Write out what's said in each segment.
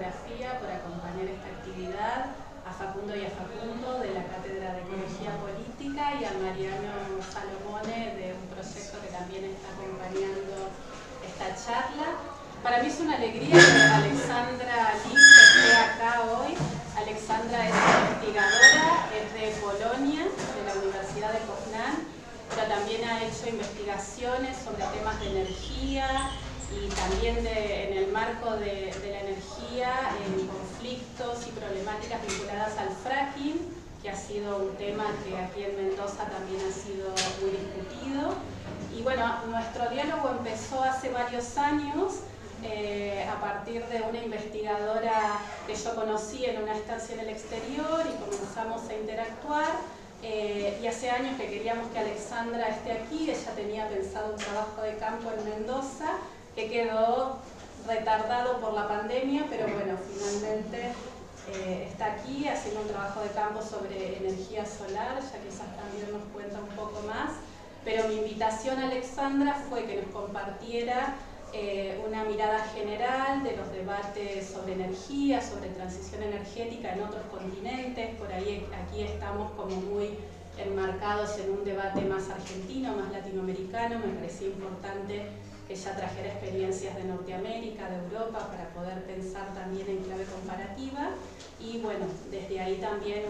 Geografía por acompañar esta actividad, a Facundo y a Facundo de la Cátedra de Ecología Política y a Mariano Salomone de un proyecto que también está acompañando esta charla. Para mí es una alegría que Alexandra Liz esté acá hoy. Alexandra es investigadora, es de Polonia, de la Universidad de Poznań, pero también ha hecho investigaciones sobre temas de energía y también en el marco de la energía en conflictos y problemáticas vinculadas al fracking, que ha sido un tema que aquí en Mendoza también ha sido muy discutido. Y bueno, nuestro diálogo empezó hace varios años a partir de una investigadora que yo conocí en una estancia en el exterior y comenzamos a interactuar. Y hace años que queríamos que Alexandra esté aquí. Ella tenía pensado un trabajo de campo en Mendoza que quedó retardado por la pandemia, pero bueno, finalmente está aquí haciendo un trabajo de campo sobre energía solar. Ya quizás también nos cuenta un poco más, pero mi invitación a Alexandra fue que nos compartiera una mirada general de los debates sobre energía, sobre transición energética en otros continentes. Por ahí aquí estamos como muy enmarcados en un debate más argentino, más latinoamericano. Me parecía importante que ella trajera experiencias de Norteamérica, de Europa, para poder pensar también en clave comparativa. Y bueno, desde ahí también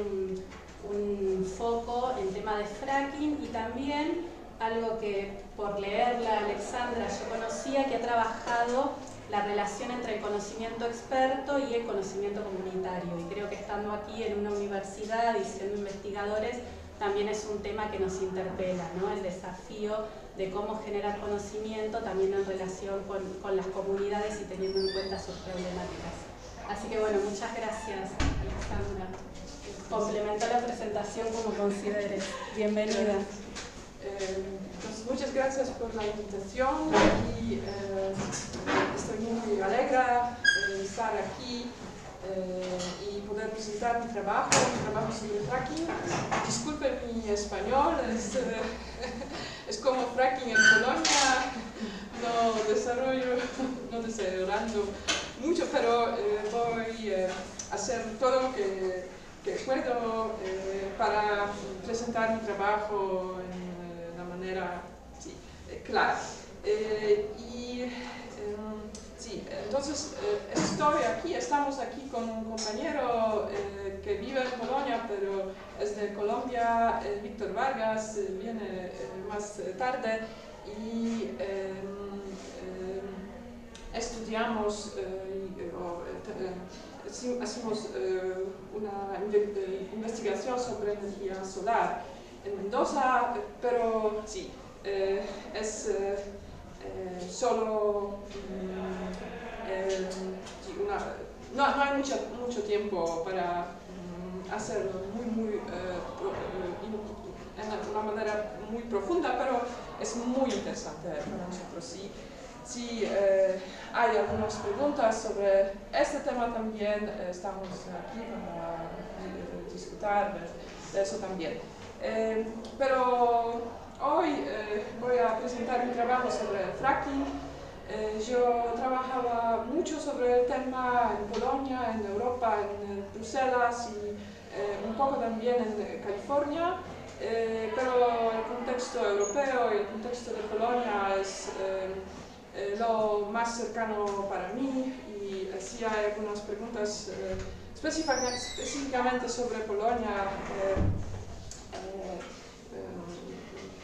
un foco en tema de fracking y también algo que por leerla Alexandra yo conocía, que ha trabajado la relación entre el conocimiento experto y el conocimiento comunitario. Y creo que estando aquí en una universidad y siendo investigadores, también es un tema que nos interpela, ¿no? El desafío de cómo generar conocimiento también en relación con las comunidades y teniendo en cuenta sus problemáticas. Así que bueno, muchas gracias, Alexandra. Complemento la presentación como consideres. Bienvenida. Pues muchas gracias por la invitación y estoy muy alegra de estar aquí y poder presentar mi trabajo sobre fracking. Disculpen mi español, es como fracking en Polonia, no desarrollando mucho, pero voy a hacer todo lo que puedo para presentar mi trabajo en una manera clara. Entonces estamos aquí con un compañero que vive en Polonia, pero es de Colombia, Víctor Vargas, viene más tarde y estudiamos hacemos una investigación sobre energía solar en Mendoza, pero sí, solo no hay mucho tiempo para hacerlo en una manera muy profunda, pero es muy interesante para nosotros. Si hay algunas preguntas sobre este tema también, estamos aquí para discutir de eso también. Pero hoy voy a presentar mi trabajo sobre el fracking. Yo trabajaba mucho sobre el tema en Polonia, en Europa, en Bruselas y un poco también en California. Pero el contexto europeo y el contexto de Polonia es lo más cercano para mí, y si hay algunas preguntas específicamente sobre Polonia,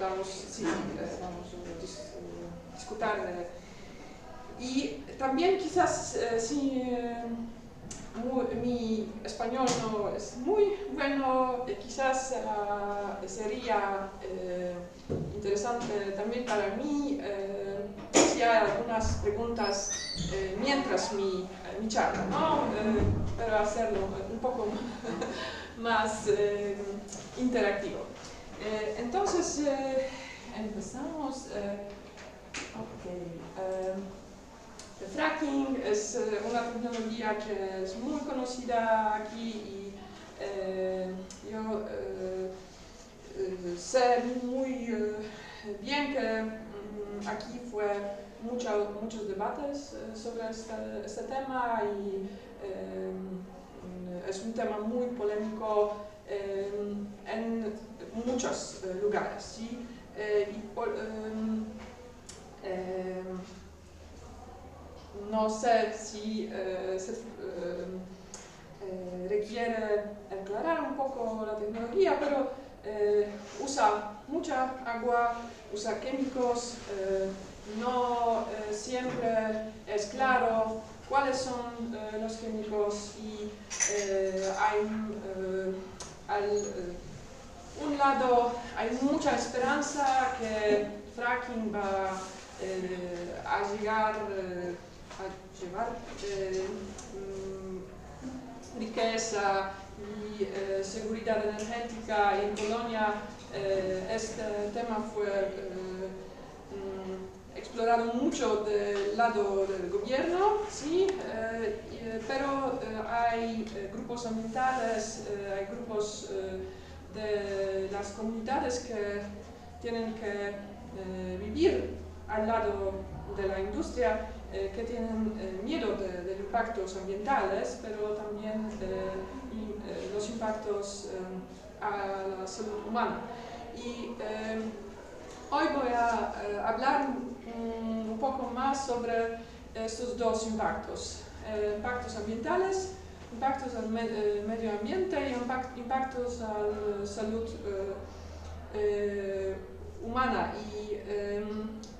vamos a discutir. Y también quizás mi español no es muy bueno, quizás sería interesante también para mí si hay algunas preguntas mientras mi charla, ¿no? Pero hacerlo un poco más interactivo. Entonces, empezamos. El fracking es una tecnología que es muy conocida aquí y yo sé muy bien que aquí fue muchos debates sobre este tema y es un tema muy polémico en muchos lugares, ¿sí? No sé si requiere aclarar un poco la tecnología, pero usa mucha agua, usa químicos, no siempre es claro cuáles son los químicos y hay un lado hay mucha esperanza que fracking va a llevar riqueza y seguridad energética. En Polonia este tema fue explorado mucho del lado del gobierno, sí, pero hay grupos ambientales, hay grupos de las comunidades que tienen que vivir al lado de la industria, que tienen miedo de los impactos ambientales, pero también los impactos a la salud humana. Y hoy voy a hablar un poco más sobre estos dos impactos, impactos ambientales, impactos al medio ambiente y impactos a la salud humana. Y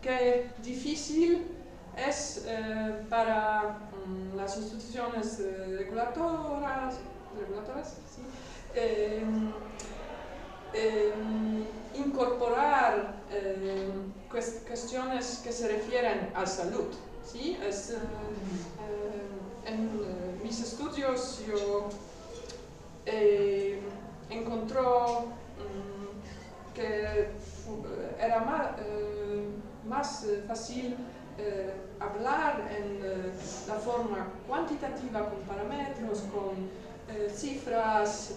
qué difícil es para las instituciones reguladoras, ¿sí? Incorporar cuestiones que se refieren a salud, ¿sí? En mis estudios yo encontré que era más fácil hablar en la forma cuantitativa, con parámetros, con cifras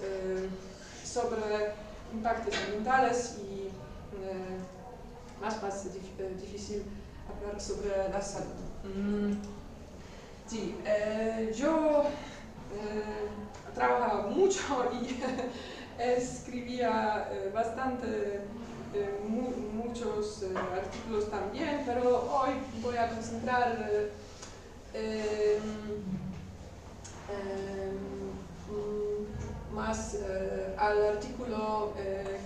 sobre impactos ambientales y más difícil hablar sobre la salud. Sí, yo trabajaba mucho y escribía bastante, muchos artículos también, pero hoy voy a concentrar más al artículo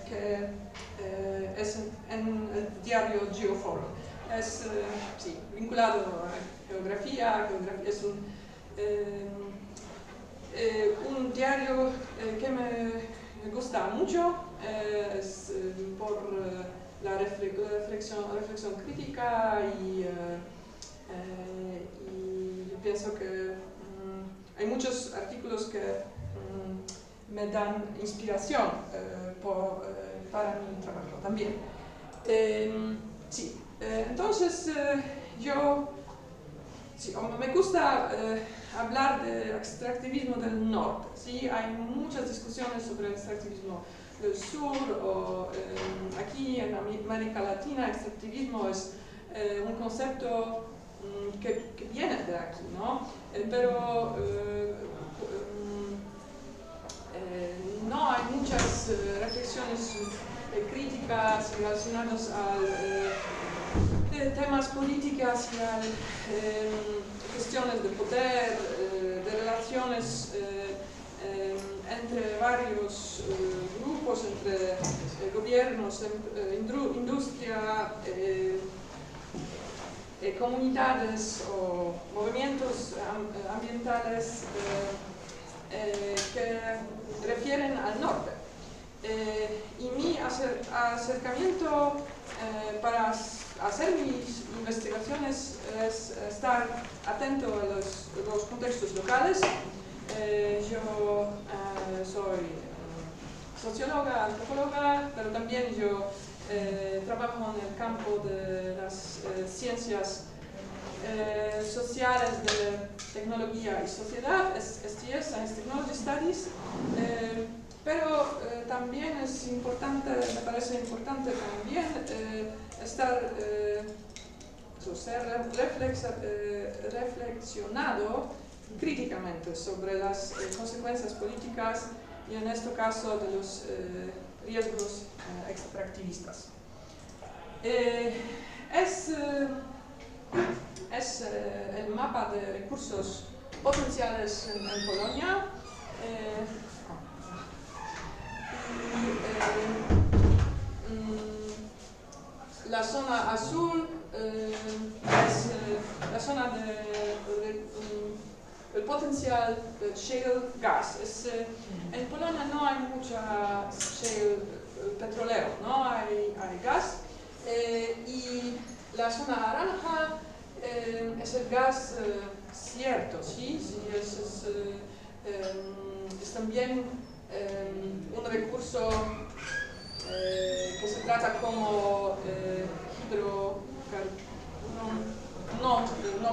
que es en el diario Geoforum. Es sí, vinculado a geografía es un diario que me gusta mucho, es por la reflexión crítica y yo pienso que hay muchos artículos que me dan inspiración para mi trabajo también. Sí, entonces me gusta hablar de extractivismo del norte. ¿Sí? Hay muchas discusiones sobre el extractivismo del sur o aquí en América Latina. Extractivismo es un concepto que viene de aquí, ¿no? Pero no hay muchas reflexiones críticas relacionadas a temas políticas y a cuestiones de poder, de relaciones entre varios grupos, entre gobiernos, industria, comunidades o movimientos ambientales que refieren al norte. Y mi acercamiento para hacer mis investigaciones es estar atento a los contextos locales. Yo soy socióloga, antropóloga, pero también yo trabajo en el campo de las ciencias sociales de tecnología y sociedad, STS, Science Technology Studies, pero también es importante, me parece importante también ser reflexionado críticamente sobre las consecuencias políticas y en este caso de los riesgos extractivistas. Es el mapa de recursos potenciales en Polonia. La zona azul es la zona del potencial de shale gas. En Polonia no hay mucha shale petrolero, no hay gas. Y la zona naranja es el gas cierto, ¿sí? Es también un recurso que se trata como no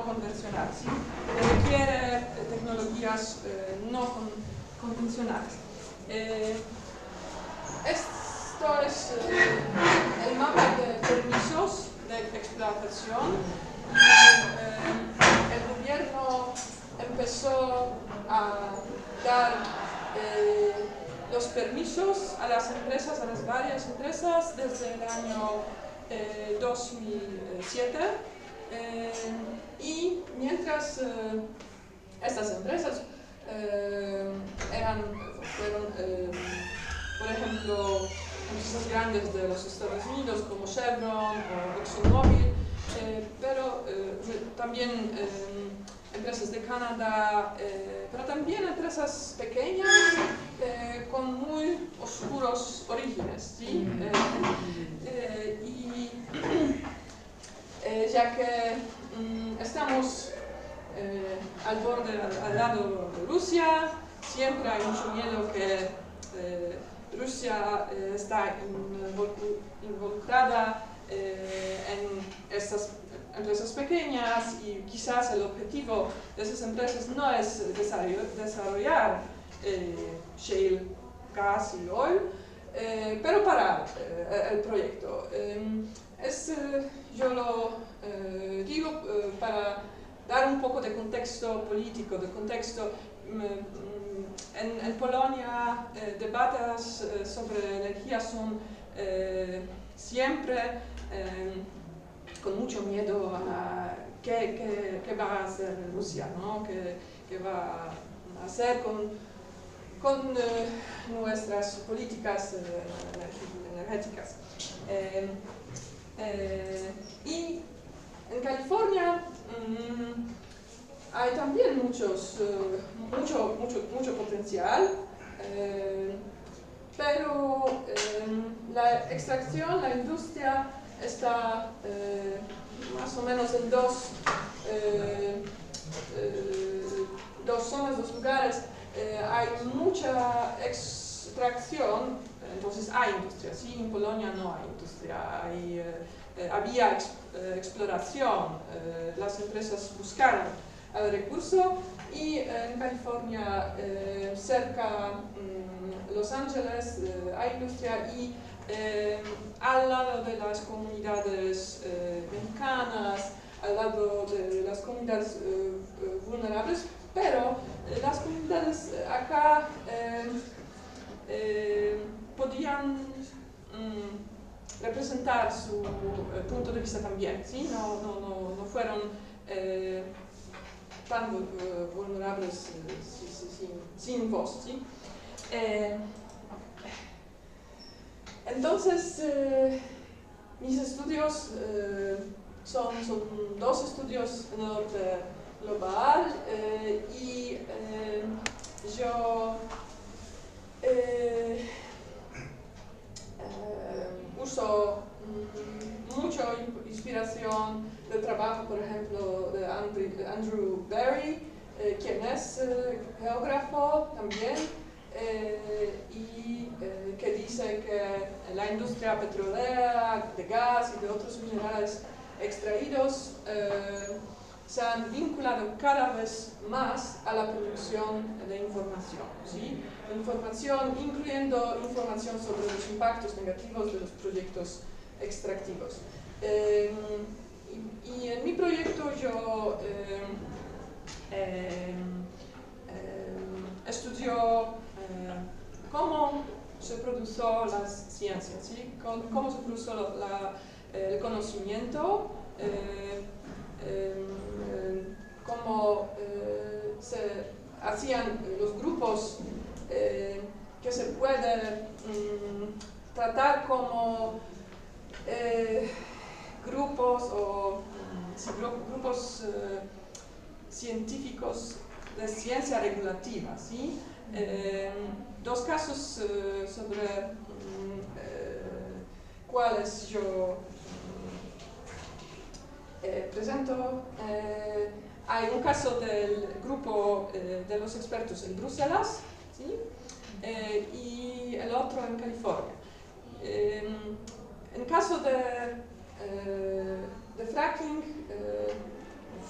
convencional, ¿sí? Requiere tecnologías no convencionales. Esto es el mapa de permisos de explotación. El gobierno empezó a dar los permisos a las empresas, a las varias empresas, desde el año 2007 y mientras estas empresas fueron, por ejemplo, empresas grandes de los Estados Unidos como Chevron o ExxonMobil, pero también empresas de Canadá, pero también empresas pequeñas con muy oscuros orígenes, ¿sí? Ya que estamos al lado de Rusia, siempre hay mucho miedo que Rusia está involucrada en estas empresas pequeñas y quizás el objetivo de esas empresas no es desarrollar shale gas y oil, pero parar el proyecto. Yo lo digo para dar un poco de contexto político, de contexto. En Polonia debates sobre energía son siempre con mucho miedo a qué va a hacer Rusia, ¿no? ¿Qué va a hacer con nuestras políticas energéticas? Y en California hay también mucho potencial, pero la extracción, la industria está más o menos en dos zonas, dos lugares. Hay mucha extracción, entonces hay industria, sí, en Polonia no hay industria, había exploración, las empresas buscaron el recurso y en California, cerca de Los Ángeles, hay industria y al lado de las comunidades mexicanas, al lado de las comunidades vulnerables, pero las comunidades acá podían representar su punto de vista también, ¿sí? No fueron tan vulnerables sin voz, ¿sí? Entonces, mis estudios son dos estudios en orden global y yo uso mucho inspiración del trabajo, por ejemplo, de Andrew Berry, quien es geógrafo también, y que dice que la industria petrolera, de gas y de otros minerales extraídos se han vinculado cada vez más a la producción de información, ¿sí? Información, incluyendo información sobre los impactos negativos de los proyectos extractivos. Y en mi proyecto yo estudió cómo se produjo las ciencias, ¿sí? Cómo se produjo el conocimiento, cómo se hacían los grupos que se puede tratar como grupos científicos de ciencia regulativa, ¿sí? Dos casos sobre cuales yo presento. Hay un caso del grupo de los expertos en Bruselas, ¿sí? Y el otro en California. En caso de fracking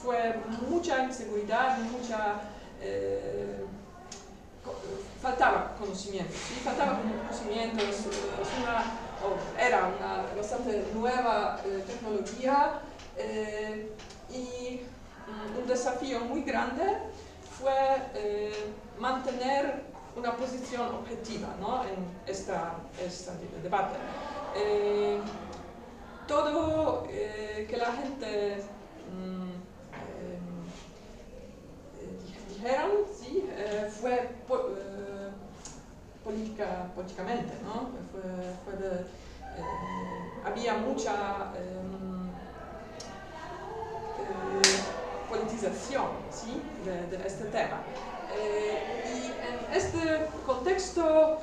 fue mucha inseguridad, faltaba conocimiento, ¿sí? Faltaba conocimiento, era una bastante nueva tecnología y un desafío muy grande fue mantener una posición objetiva, ¿no? En este debate. Todo que la gente dijeron, ¿sí? Fue políticamente, ¿no? Había mucha politización, ¿sí? de este tema. Y en este contexto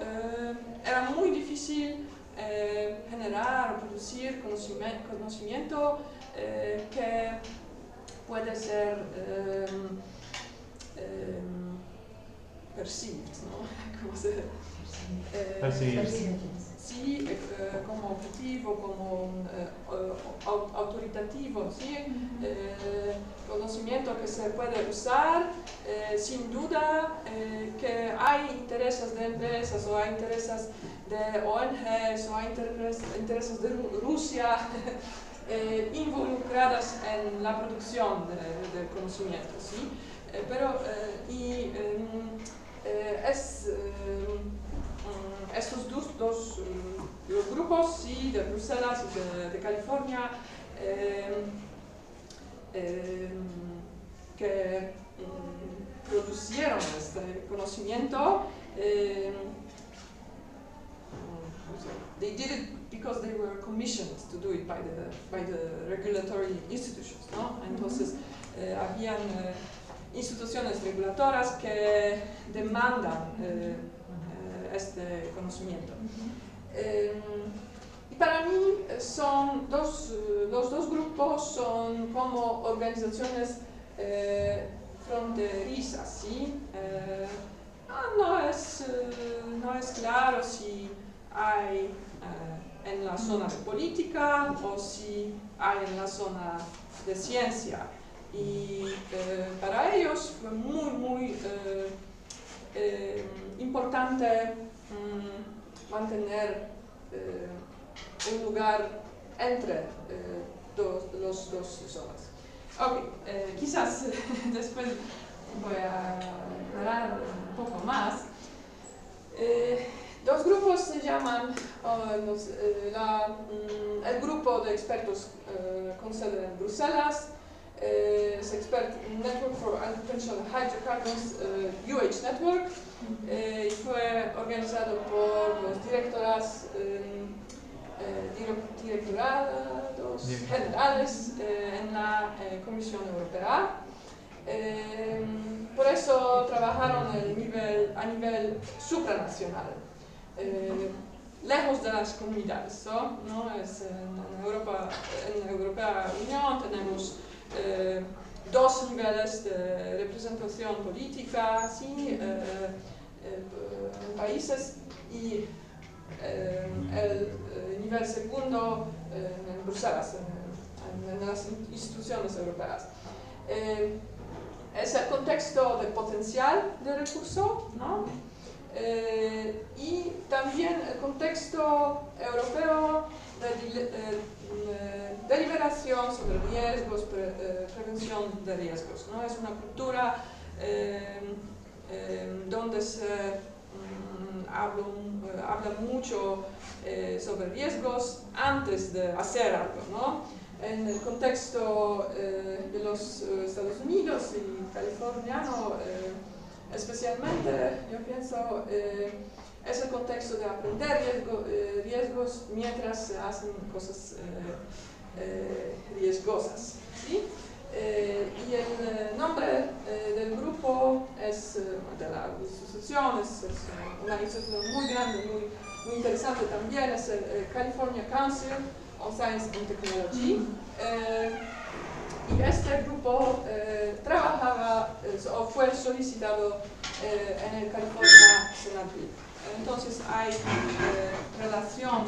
era muy difícil generar o producir conocimiento que puede ser perceived, ¿no? ¿Cómo se percibido. Sí, como objetivo, como autoritativo, ¿sí? Conocimiento que se puede usar, sin duda que hay intereses de empresas o hay intereses de ONGs o hay intereses de Rusia involucradas en la producción de conocimiento, ¿sí? Estos dos los grupos, sí, de Bruselas y de California, que producieron este conocimiento, they did it because they were commissioned to do it by the regulatory institutions, ¿no? Entonces, habían instituciones reguladoras que demandan este conocimiento. Y para mí los dos grupos son como organizaciones fronterizas, ¿sí? No es claro si hay en la zona de política o si hay en la zona de ciencia. Y para ellos fue muy importante mantener un lugar entre los dos zonas. Ok, quizás después voy a hablar un poco más. Dos grupos se llaman el grupo de expertos con sede en Bruselas, es Expert Network for Unconventional Hydrocarbons, UH Network, y fue organizado por los directorados generales en la Comisión Europea. Por eso trabajaron a nivel supranacional, lejos de las comunidades, ¿no? En la Europea Unión tenemos dos niveles de representación política, ¿sí? En países, y el nivel segundo en Bruselas, en las instituciones europeas. Es el contexto de potencial de recurso, ¿no? Y también el contexto europeo de educación sobre riesgos, prevención de riesgos, ¿no? Es una cultura donde se habla mucho sobre riesgos antes de hacer algo, ¿no? En el contexto de los Estados Unidos y californiano, especialmente, yo pienso, es el contexto de aprender riesgos mientras se hacen cosas riesgosas, ¿sí? Y el nombre del grupo es, de la asociación, es una asociación muy grande, muy interesante también, es el California Council on Science and Technology. Y este grupo trabajaba o fue solicitado en el California Senate. Entonces hay relación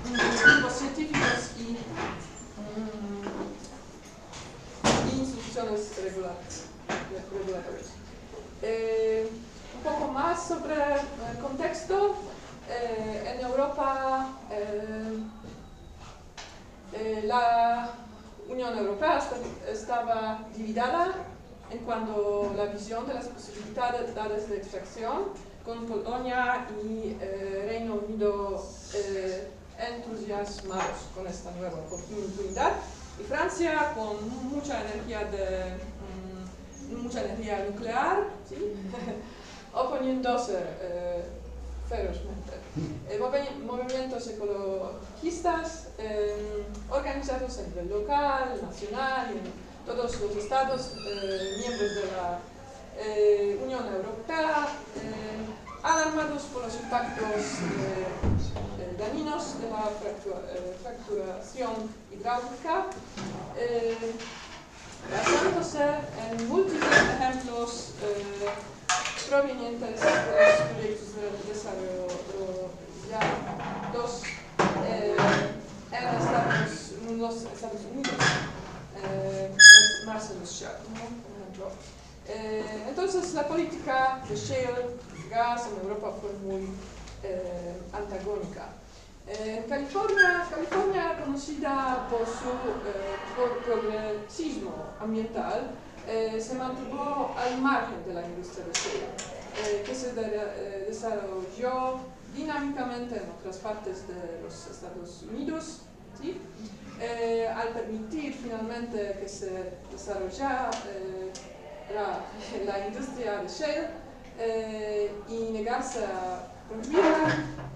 entre grupos científicos y instituciones regulatorias. Un poco más sobre el contexto. En Europa la Unión Europea estaba dividida en cuanto a la visión de las posibilidades de extracción, con Polonia y Reino Unido entusiasmados con esta nueva oportunidad, y Francia con mucha energía nuclear, ¿sí? Oponiéndose ferozmente. Movimientos ecologistas organizados a nivel local, nacional y en todos los estados miembros de la Unión Europea, alarmados por los impactos dañinos de la fracturación hidráulica, basándose en múltiples ejemplos provenientes de los proyectos de desarrollo desarrollados en los Estados Unidos, Marcellus Shale, ¿no? Por ejemplo. Entonces la política de shale gas en Europa fue muy antagónica. California, conocida por su progresismo ambiental, se mantuvo al margen de la industria de shale, que se desarrolló dinámicamente en otras partes de los Estados Unidos, ¿sí? Al permitir finalmente que se desarrollara la industria de shale y negarse a prohibirla,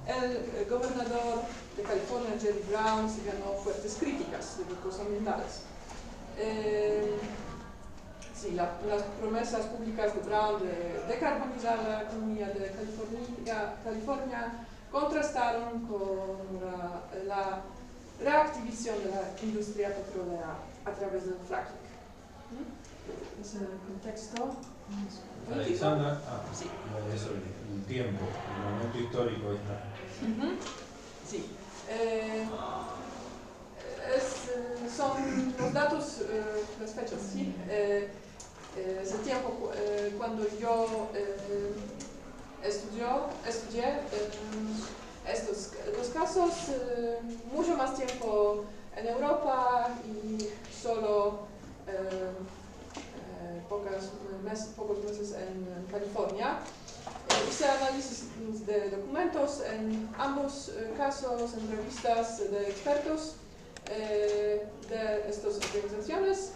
el gobernador de California, Jerry Brown, se ganó fuertes críticas de grupos ambientales. Sí, las promesas públicas de Brown de decarbonizar la economía de California contrastaron con la reactivación de la industria petrolera a través del fracking. Es el contexto político. Alexandra, Sí. Eso, el tiempo, el momento histórico. Sí. Son los datos, las fechas, ¿sí? Es el tiempo cuando yo estudié estos dos casos, mucho más tiempo en Europa y solo pocos meses en California. Hice análisis de documentos en ambos casos, entrevistas de expertos de estas organizaciones,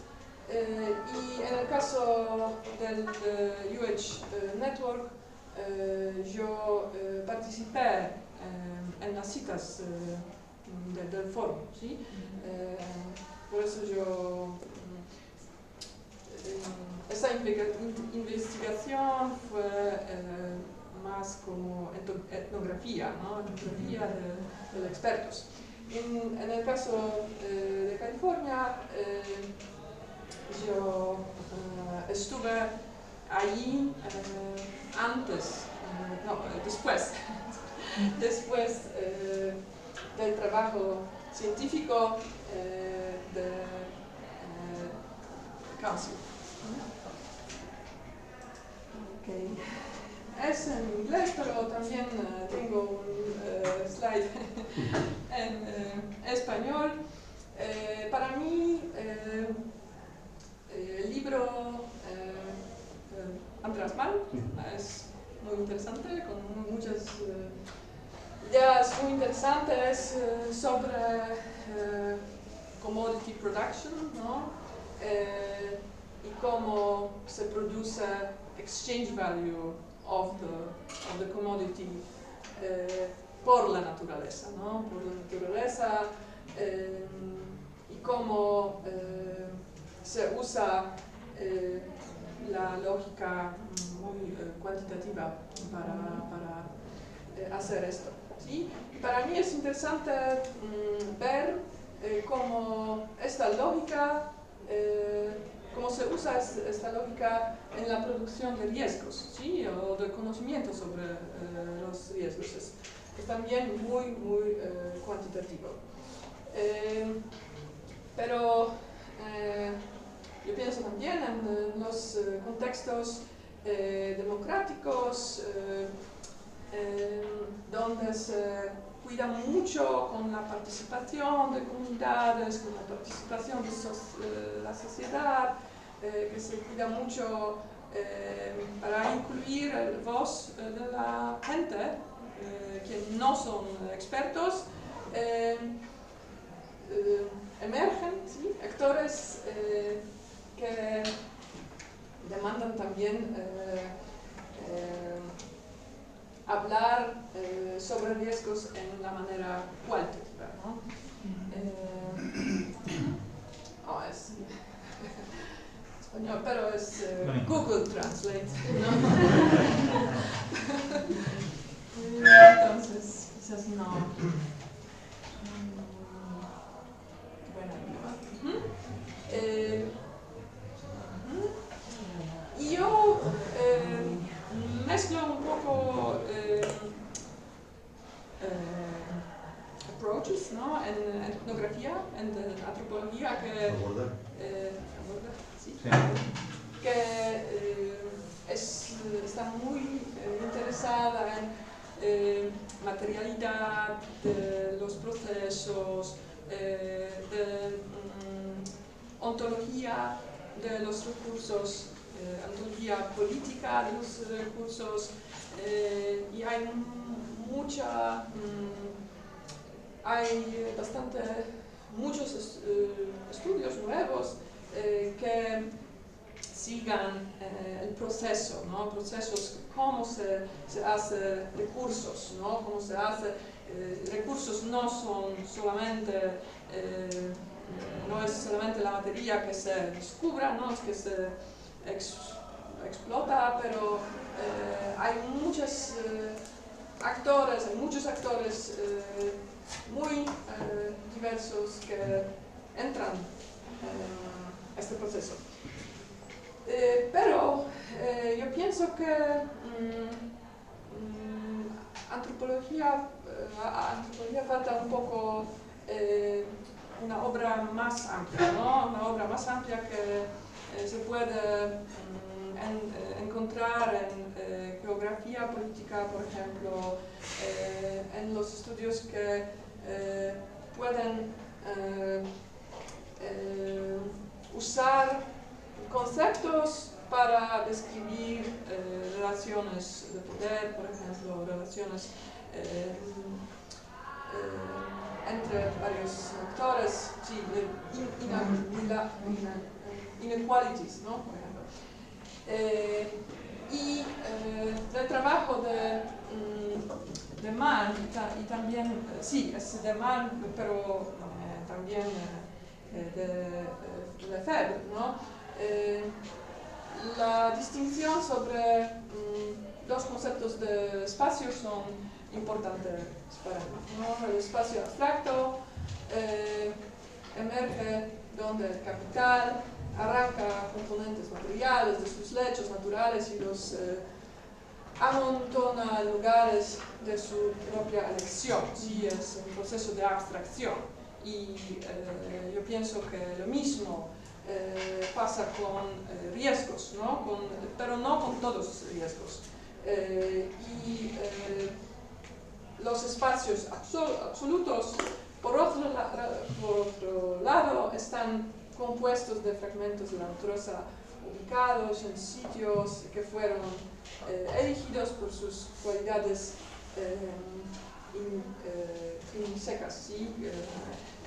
y en el caso del UH Network yo participé en las citas del foro, ¿sí? Por eso esa investigación fue más como etnografía, ¿no? Etnografía de expertos. En el caso de California, yo estuve allí después del trabajo científico de Council. Okay. Es en inglés, pero también tengo un slide en Para mí, el libro Andreas Malm es muy interesante, con muchas ideas muy interesantes sobre commodity production, ¿no? Y cómo se produce exchange value of the commodity por la naturaleza, ¿no? Por la naturaleza y cómo se usa la lógica muy cuantitativa para hacer esto, ¿sí? Y para mí es interesante ver cómo esta lógica, cómo se usa esta lógica en la producción de riesgos, ¿sí? O de conocimiento sobre los riesgos. Es también muy cuantitativo. Pero yo pienso también en los contextos democráticos, donde se cuida mucho con la participación de comunidades, con la participación de la sociedad, que se cuida mucho para incluir la voz de la gente, que no son expertos. Emergen, ¿sí? Actores que demandan también hablar sobre riesgos en la manera cualitativa, ¿no? Es español, pero es Google Translate, ¿no? Entonces, quizás no. Y yo mezclo un poco approaches, ¿no? En etnografía, en antropología, está muy interesada en materialidad de los procesos, de ontología de los recursos, ontología política de los recursos, y hay muchos estudios nuevos que sigan el proceso, ¿no? Procesos, cómo se hace recursos, ¿no? Cómo se hace recursos no son solamente no es solamente la materia que se descubra, ¿no? Es que se explota, pero hay muchos actores muy diversos que entran en este proceso. Pero yo pienso que antropología falta un poco una obra más amplia, ¿no? Una obra más amplia que se puede encontrar en geografía política, por ejemplo, en los estudios que pueden usar conceptos para describir relaciones de poder, por ejemplo, relaciones entre varios actores, sí, inequalities, ¿no? Por ejemplo. Y el trabajo de Malm, y también, sí, es de Malm, pero también de Lefebvre, ¿no? La distinción sobre los conceptos de espacio son importantes para mí, ¿no? El espacio abstracto emerge donde el capital arranca componentes materiales de sus lechos naturales y los amontona en lugares de su propia elección. Sí, es un proceso de abstracción. Y yo pienso que lo mismo pasa con riesgos, ¿no? Pero no con todos los riesgos. Los espacios absolutos Por otro lado, están compuestos de fragmentos de la naturaleza ubicados en sitios que fueron elegidos por sus cualidades intrínsecas. ¿Sí?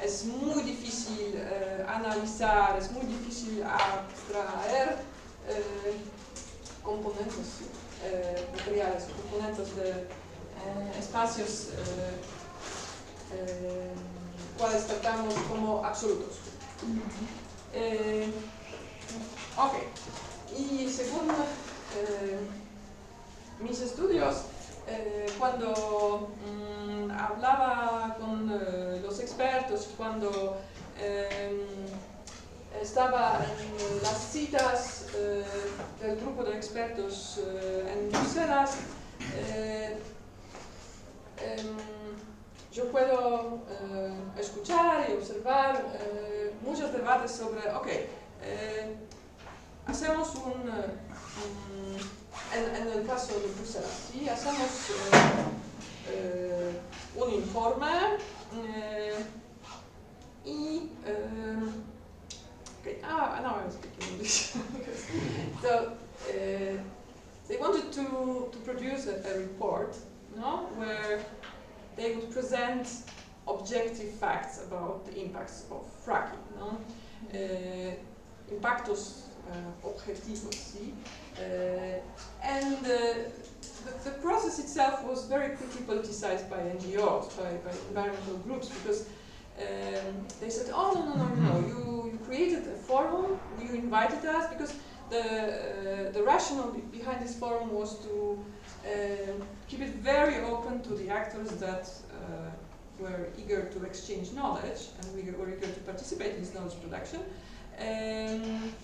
Es muy difícil analizar, es muy difícil abstraer componentes materiales, componentes de espacios cuales tratamos como absolutos. Ok, y según mis estudios, cuando hablaba con los expertos, cuando estaba en las citas del grupo de expertos en Bruselas, yo puedo escuchar y observar muchos debates sobre, hacemos en el caso de Bruselas, ¿sí? Hacemos un informe y now I'm speaking English. So they wanted to produce a report, where they would present objective facts about the impacts of fracking, impactos objetivos, ¿sí? And the process itself was very quickly politicized by NGOs, by environmental groups, because they said, no, you created a forum, you invited us, because the rationale behind this forum was to keep it very open to the actors that were eager to exchange knowledge, and we were eager to participate in this knowledge production.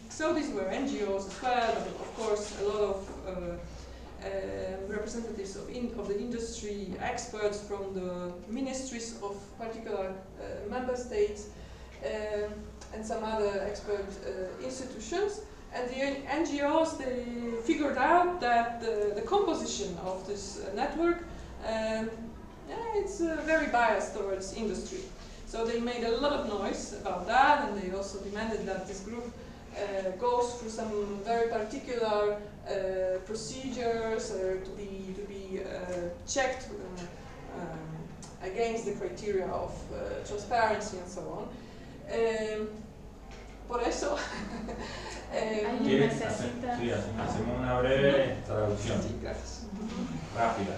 So these were NGOs as well, but of course a lot of representatives of the industry, experts from the ministries of particular member states, and some other expert institutions. And the NGOs, they figured out that the composition of this network, it's very biased towards industry. So they made a lot of noise about that, and they also demanded that this group goes through some very particular procedures to be checked against the criteria of transparency and so on. Por eso hacemos una breve traducción rápida.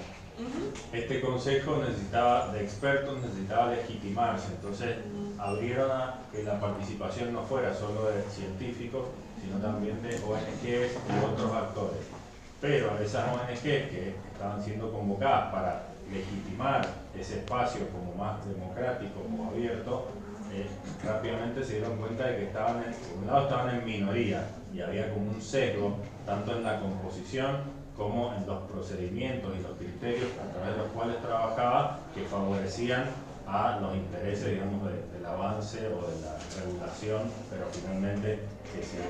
Este consejo necesitaba de expertos, necesitaba legitimarse, entonces abrieron a que la participación no fuera solo de científicos, sino también de ONGs y otros actores. Pero a esas ONGs que estaban siendo convocadas para legitimar ese espacio como más democrático, como abierto, rápidamente se dieron cuenta de que por un lado estaban en minoría y había como un sesgo tanto en la composición como en los procedimientos y los criterios a través de los cuales trabajaba, que favorecían a los intereses, digamos, del avance o de la regulación, pero finalmente que se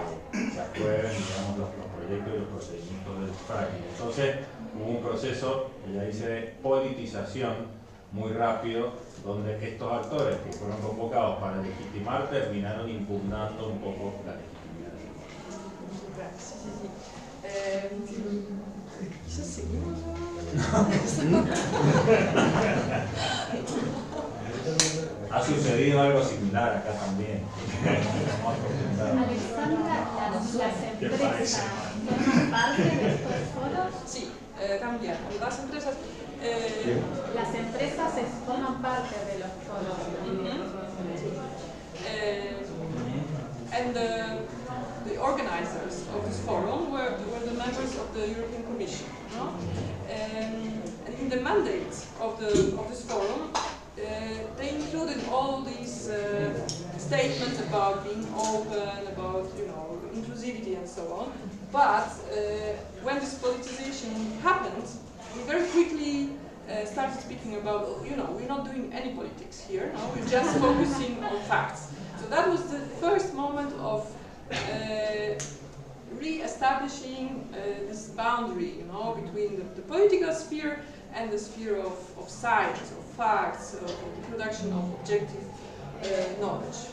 aprueben, digamos, los proyectos y los procedimientos del fracking. Entonces hubo un proceso, ella dice, de politización muy rápido, donde estos actores que fueron convocados para legitimar terminaron impugnando un poco la legitimidad. Ha sucedido algo similar acá también. Alexandra, ¿las empresas forman parte de estos foros? Sí, también. Las empresas forman parte de los foros. And the organizers of this forum were the members of the European Commission. No? And in the mandate of this forum, they included all these statements about being open, about inclusivity and so on. But when this politicization happened, we very quickly started speaking about, we're not doing any politics here. No? We're just focusing on facts. So that was the first moment of re-establishing this boundary, between the political sphere and the sphere of science, of facts, of the production of objective knowledge.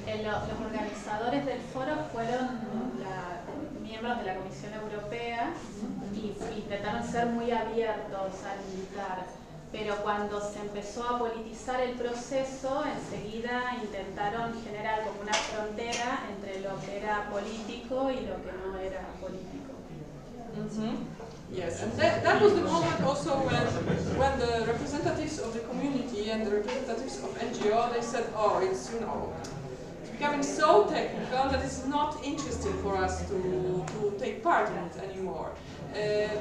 Los organizadores del foro fueron miembros de la Comisión Europea y intentaron ser muy abiertos al militar, pero cuando se empezó a politizar el proceso, enseguida intentaron generar como una frontera entre lo que era político y lo que no era político. Yes, and that was the moment also when the representatives of the community and the representatives of NGO, they said, oh, it's, you know, becoming so technical that it's not interesting for us to take part in it anymore.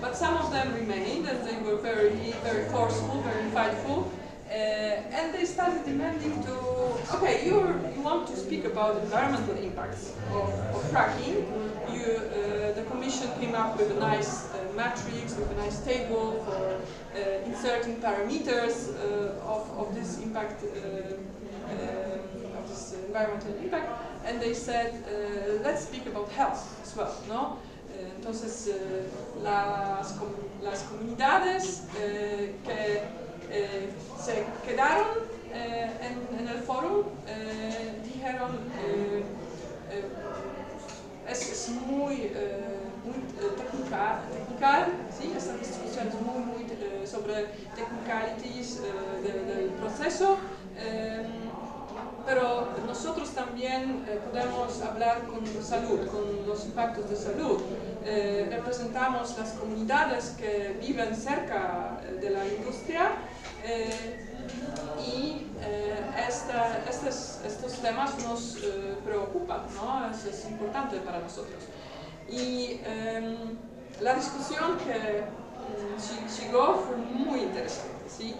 But some of them remained, and they were very, very forceful, very fightful, and they started demanding to, okay, you want to speak about environmental impacts of fracking. The Commission came up with a nice matrix, with a nice table for inserting parameters of this impact, of this environmental impact, and they said, let's speak about health as well, no? Entonces, las comunidades que se quedaron en el foro dijeron, es muy technical, ¿sí? Esta discusión es muy sobre technicalities del proceso, pero nosotros también podemos hablar con salud, con los impactos de salud. Representamos las comunidades que viven cerca de la industria y estos temas nos preocupan, ¿no? Es importante para nosotros. Y la discusión que llegó fue muy interesante, ¿sí?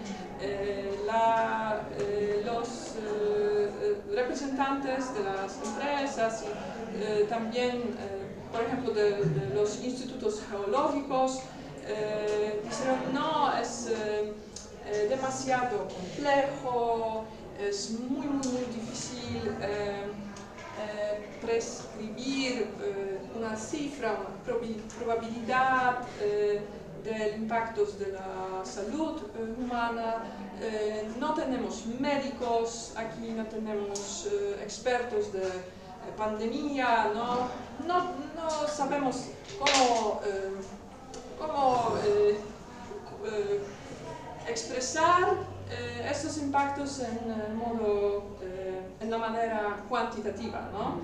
Los representantes de las empresas y también, por ejemplo, de los institutos geológicos, dijeron, no, es demasiado complejo, es muy difícil prescribir una cifra, una probabilidad de impactos de la salud humana. No tenemos médicos, aquí no tenemos expertos de pandemia, no sabemos cómo expresar estos impactos en la manera cuantitativa, ¿no?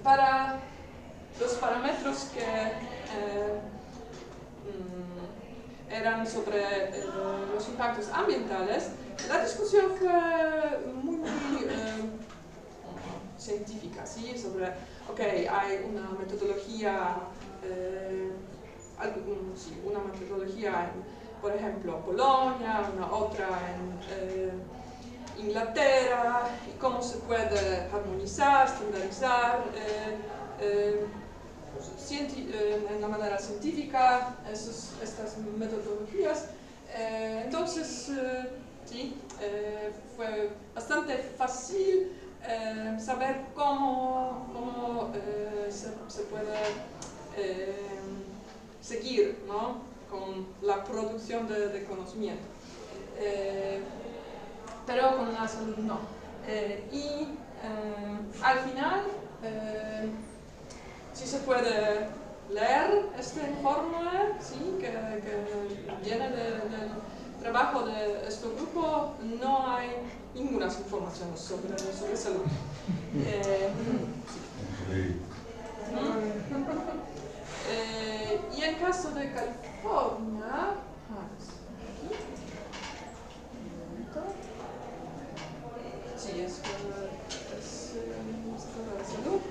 Para los parámetros que eran sobre los impactos ambientales, la discusión fue muy científica, ¿sí? Sobre, ok, hay una metodología, una metodología en, por ejemplo, Polonia, una otra en Inglaterra, y cómo se puede armonizar, estandarizar en la manera científica estas metodologías. Entonces, sí, fue bastante fácil saber cómo se puede seguir, ¿no? Con la producción de conocimiento. Pero con la salud no. Al final, sí se puede leer este informe, ¿sí? que viene del trabajo de este grupo, no hay ninguna información sobre salud. Y en caso de California, sí, es de salud.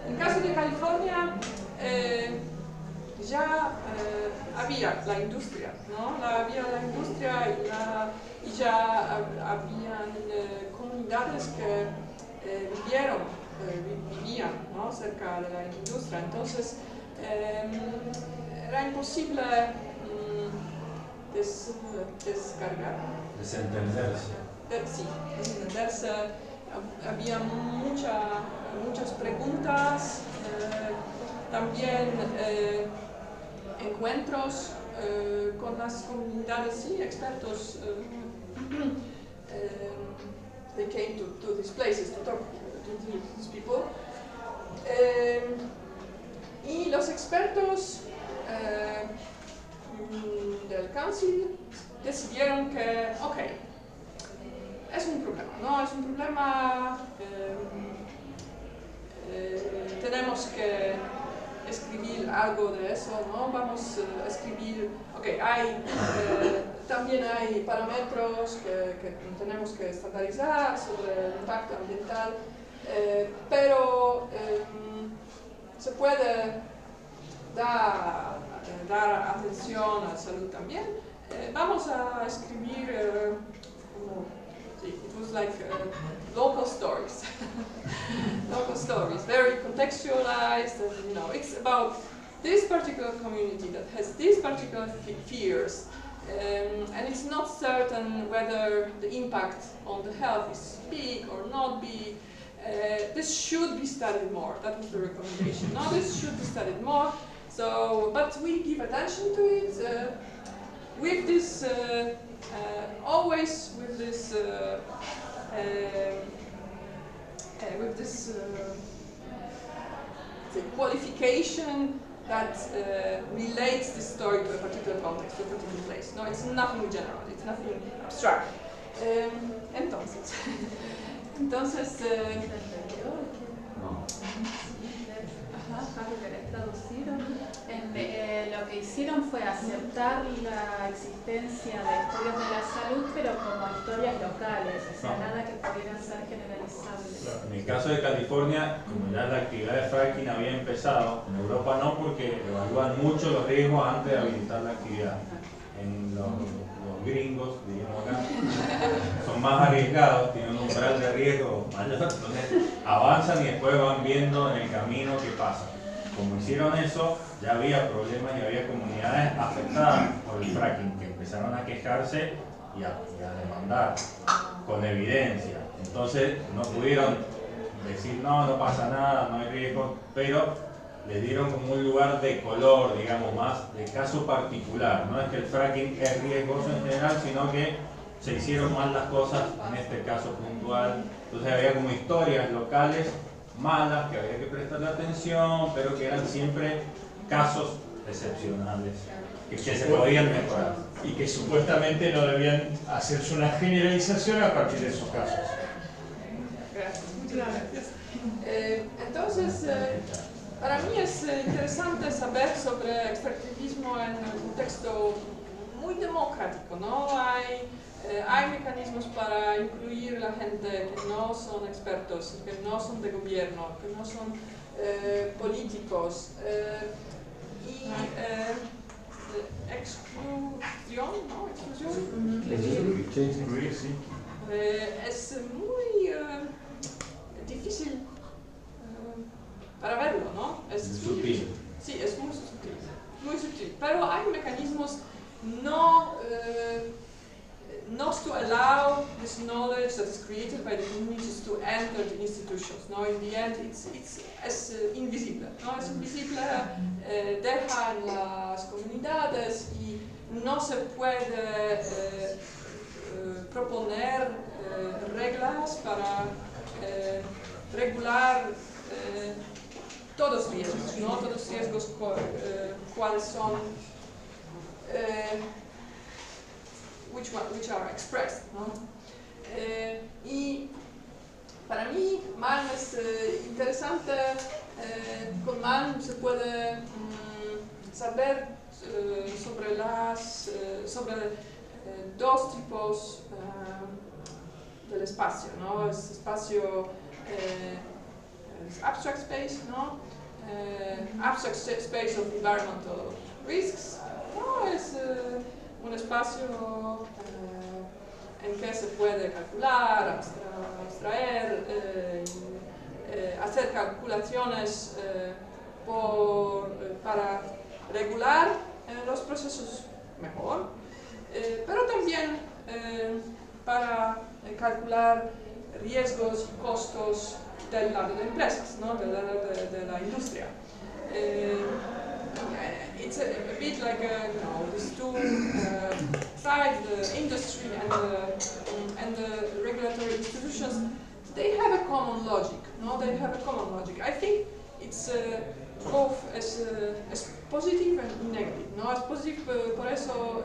En caso de California, ya había la industria, ¿no? Había la industria y ya habían comunidades que vivían, ¿no? Cerca de la industria. Entonces, era imposible descargar. Desentenderse. Sí, desentenderse. Había muchas preguntas, también encuentros con las comunidades, sí, expertos. They came to these places to talk to these people. Y los expertos del council decidieron que, ok, es un problema, ¿no? Es un problema, tenemos que escribir algo de eso, ¿no? Vamos a escribir, ok, también hay parámetros que tenemos que estandarizar sobre el impacto ambiental, pero se puede dar atención a la salud también. Vamos a escribir it was like local stories, local stories, very contextualized. And, it's about this particular community that has these particular fears, and it's not certain whether the impact on the health is big or not big. This should be studied more. That was the recommendation. No, this should be studied more. So, but we give attention to it with this. Always with this the qualification that relates the story to a particular context, to a particular place. No, it's nothing general, it's nothing abstract. Entonces, lo que hicieron fue aceptar la existencia de estudios de la salud, pero como historias locales, o sea, nada que pudiera ser generalizable. En el caso de California, como ya la actividad de fracking había empezado, en Europa no, porque evalúan mucho los riesgos antes de habilitar la actividad. En los gringos, digamos acá, son más arriesgados, tienen un umbral de riesgo mayor, entonces avanzan y después van viendo en el camino qué pasa. Como hicieron eso, ya había problemas y había comunidades afectadas por el fracking que empezaron a quejarse y a demandar con evidencia. Entonces no pudieron decir no pasa nada, no hay riesgo, pero le dieron como un lugar de color, digamos, más de caso particular. No es que el fracking es riesgoso en general, sino que se hicieron mal las cosas en este caso puntual. Entonces había como historias locales malas que había que prestarle atención, pero que eran siempre casos excepcionales que se podían mejorar. Y que supuestamente no debían hacerse una generalización a partir de esos casos. Gracias, muchas gracias. Entonces, para mí es interesante saber sobre extractivismo en un contexto muy democrático, ¿no? Hay mecanismos para incluir a la gente que no son expertos, que no son de gobierno, que no son políticos. Exclusión, ¿no? Excluir, sí. Es muy difícil para verlo, ¿no? Es sutil. Sí, es muy sutil, muy sutil. Pero hay mecanismos not to allow this knowledge that is created by the communities to enter the institutions. No, in the end, es invisible. No, es invisible, deja en las comunidades y no se puede proponer reglas para regular todos los riesgos, ¿no? Todos los riesgos cuáles son, which are expressed, ¿no? Y para mí Malm es interesante, con Malm se puede saber sobre dos tipos del espacio, ¿no? Es espacio abstract space, ¿no? Abstract space of environmental risks, ¿no? Es un espacio en que se puede calcular, abstraer, hacer calculaciones para regular los procesos mejor. pero también para calcular riesgos y costos del lado de empresas, ¿no? Del lado de la industria. It's a bit like these two sides, the industry and the regulatory institutions. They have a common logic, no? They have a common logic. I think it's both as positive and negative, no? As positive por eso,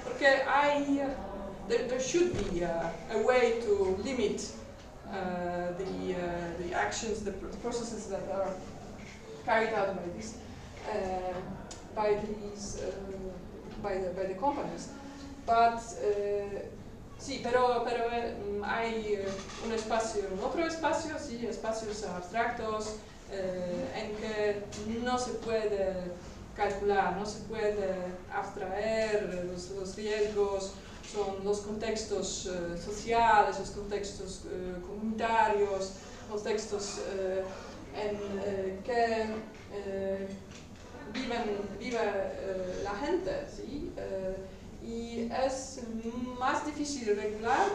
porque there should be a way to limit the actions, the processes that are carried out by the companies. But sí, pero hay otro espacio, sí, espacios abstractos en que no se puede calcular, no se puede abstraer los riesgos, son los contextos sociales, los contextos comunitarios, los textos en que vive la gente, ¿sí? Y es más difícil regular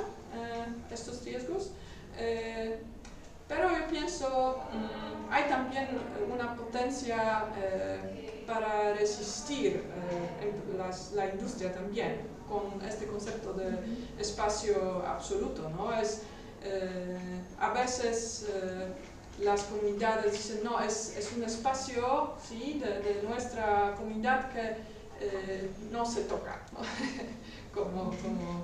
estos riesgos, pero yo pienso hay también una potencia para resistir la industria también con este concepto de espacio absoluto, ¿no? A veces las comunidades dicen, no, es un espacio, ¿sí? de nuestra comunidad que no se toca, ¿no? como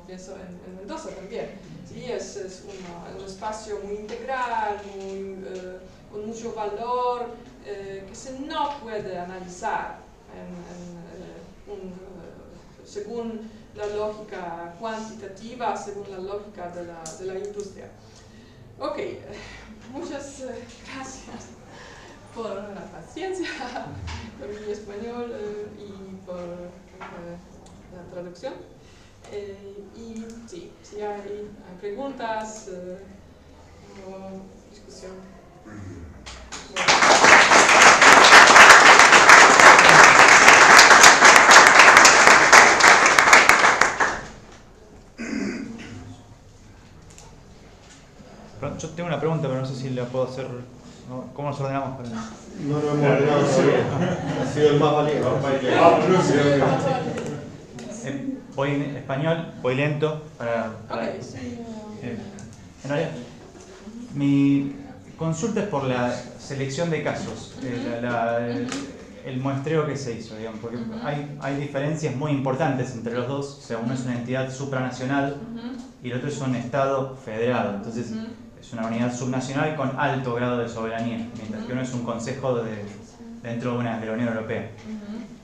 pienso en Mendoza también. ¿Sí? Es un espacio muy integral, con mucho valor, que se no puede analizar según la lógica cuantitativa, según la lógica de la industria. Ok, muchas gracias por la paciencia por mi español y por la traducción. Y sí, si hay preguntas o discusión. Yo tengo una pregunta, pero no sé si la puedo hacer. ¿Cómo nos ordenamos para eso? No lo hemos ordenado todavía. Ha sido el más valiente. Voy en español, voy lento para Okay, sí. en realidad, mi consulta es por la selección de casos, el muestreo que se hizo, digamos, porque hay diferencias muy importantes entre los dos. O sea, uno es una entidad supranacional y el otro es un Estado federado. Entonces, es una unidad subnacional con alto grado de soberanía, mientras que uno es un consejo dentro de la Unión Europea,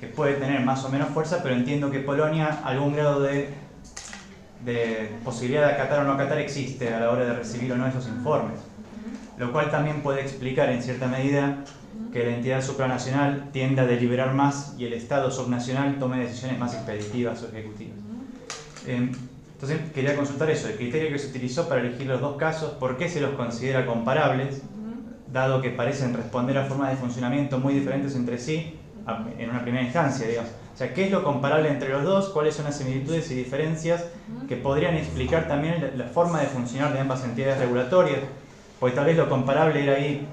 que puede tener más o menos fuerza, pero entiendo que Polonia, algún grado de posibilidad de acatar o no acatar existe a la hora de recibir o no esos informes, lo cual también puede explicar en cierta medida que la entidad supranacional tienda a deliberar más y el Estado subnacional tome decisiones más expeditivas o ejecutivas. Entonces quería consultar eso, el criterio que se utilizó para elegir los dos casos, por qué se los considera comparables, dado que parecen responder a formas de funcionamiento muy diferentes entre sí en una primera instancia, digamos. O sea, ¿qué es lo comparable entre los dos? ¿Cuáles son las similitudes y diferencias que podrían explicar también la forma de funcionar de ambas entidades regulatorias? Porque tal vez lo comparable era ahí,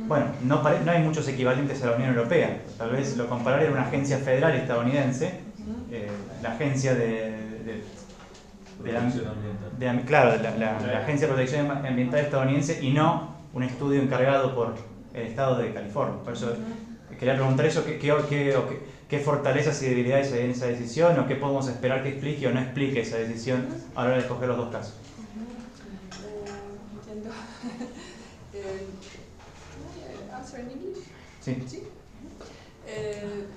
bueno, no hay muchos equivalentes a la Unión Europea. Tal vez lo comparable era una agencia federal estadounidense, la agencia la Agencia de Protección Ambiental estadounidense, y no un estudio encargado por el Estado de California. Por eso quería preguntar eso, ¿qué fortalezas y debilidades hay en esa decisión, o qué podemos esperar que explique o no explique esa decisión a la hora de escoger los dos casos? Entiendo. Answer in English? Sí.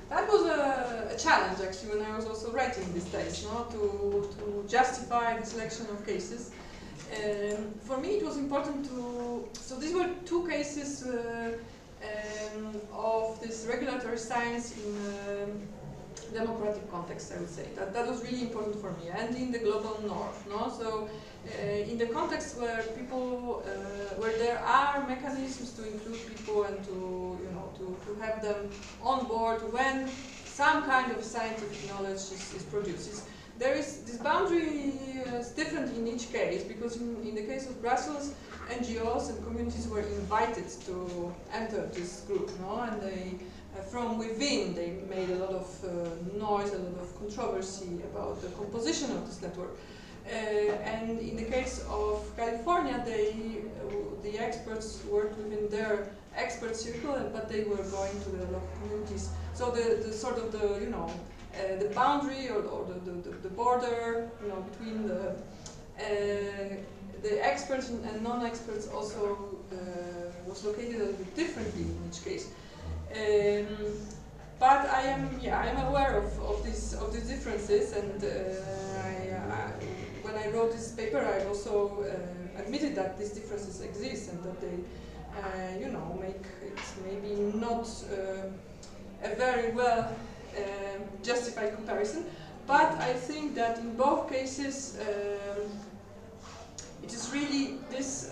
That was a challenge actually when I was also writing this text, no? to justify the selection of cases. For me it was important so these were two cases of this regulatory science in democratic context, I would say. That was really important for me, and in the global north. No? So in the context where where there are mechanisms to include people and to have them on board when some kind of scientific knowledge is produced. there is this boundary is different in each case, because in the case of Brussels, NGOs and communities were invited to enter this group, no? And they, from within, they made a lot of noise, a lot of controversy about the composition of this network. And in the case of California, the experts worked within their expert circle, but they were going to the local communities. So the sort of the, you know, the boundary or the border, you know, between the experts and non-experts also was located a little bit differently in each case. But I am aware of these differences, and when I wrote this paper, I also admitted that these differences exist and that they, you know, make it maybe not a very well justified comparison. But I think that in both cases, it is really this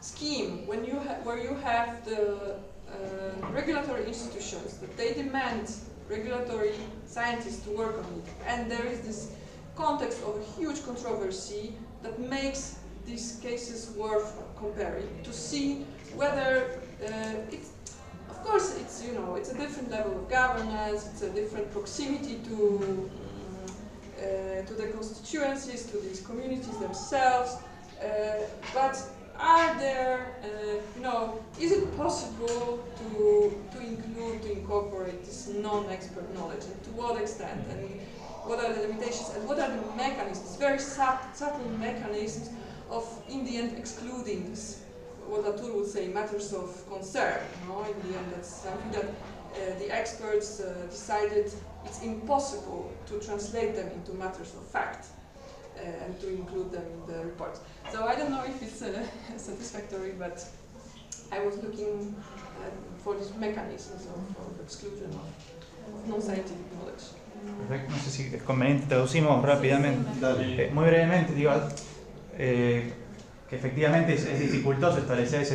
scheme where you have the regulatory institutions that they demand regulatory scientists to work on it, and there is this context of a huge controversy that makes these cases worth comparing to see whether it's, of course, it's, you know, it's a different level of governance, it's a different proximity to the constituencies, to these communities themselves, but are there, you know, is it possible to include, to incorporate this non-expert knowledge, and to what extent, and what are the limitations, and what are the mechanisms, very subtle mechanisms of, in the end, excluding this, what Latour would say, matters of concern. You know, in the end, that's something that the experts decided it's impossible to translate them into matters of fact and to include them in the reports. So I don't know if it's satisfactory, but I was looking for these mechanisms of exclusion of non-scientific knowledge. Perfecto. No sé si es conveniente, traducimos rápidamente. Muy brevemente, digo, que efectivamente es dificultoso establecer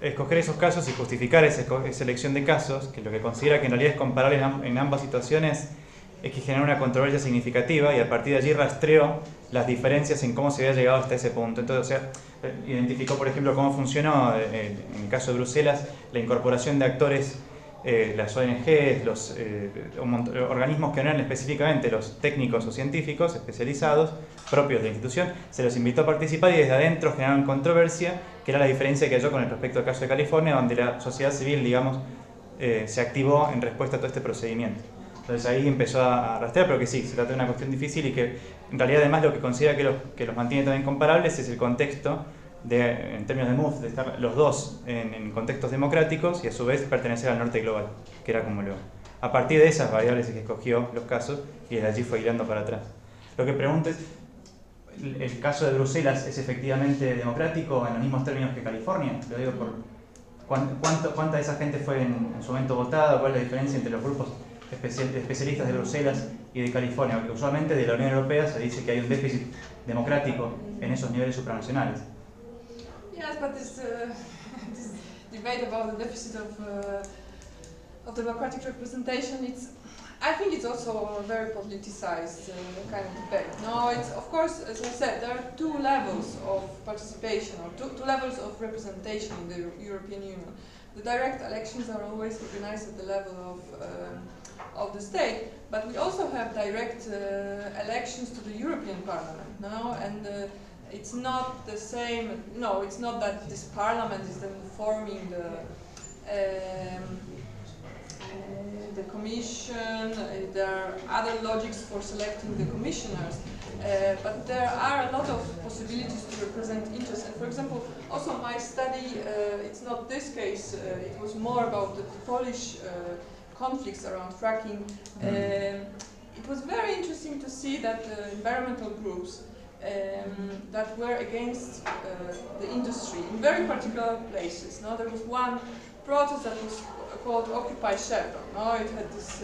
escoger esos casos y justificar esa elección de casos, que lo que considera que en realidad es comparable en ambas situaciones es que genera una controversia significativa, y a partir de allí rastreó las diferencias en cómo se había llegado hasta ese punto. Entonces, o sea, identificó, por ejemplo, cómo funcionó en el caso de Bruselas la incorporación de actores, las ONG, los organismos que no eran específicamente los técnicos o científicos especializados propios de la institución, se los invitó a participar y desde adentro generaron controversia, que era la diferencia que halló con el respecto al caso de California, donde la sociedad civil, digamos, se activó en respuesta a todo este procedimiento. Entonces ahí empezó a rastrear, pero que sí, se trata de una cuestión difícil y que en realidad además lo que considera que los mantiene también comparables es el contexto en términos de MOVE, de estar los dos en contextos democráticos y a su vez pertenecer al norte global, que era como a partir de esas variables es que escogió los casos y desde allí fue hilando para atrás. Lo que pregunto es, ¿el caso de Bruselas es efectivamente democrático en los mismos términos que California? Lo digo por cuánta de esa gente fue en su momento votada, cuál es la diferencia entre los grupos especialistas de Bruselas y de California, porque usualmente de la Unión Europea se dice que hay un déficit democrático en esos niveles supranacionales. Yes, but this debate about the deficit of democratic representation, I think it's also a very politicized kind of debate. No, it's, of course, as I said, there are two levels of participation, or two levels of representation in the European Union. The direct elections are always organized at the level of the state, but we also have direct elections to the European Parliament now, and it's not the same. No, it's not that this Parliament is then forming the Commission. There are other logics for selecting the commissioners, but there are a lot of possibilities to represent interests. And for example, also my study, it's not this case, it was more about the Polish conflicts around fracking. It was very interesting to see that environmental groups that were against the industry in very particular places. No? There was one protest that was called Occupy Chevron. No? It had this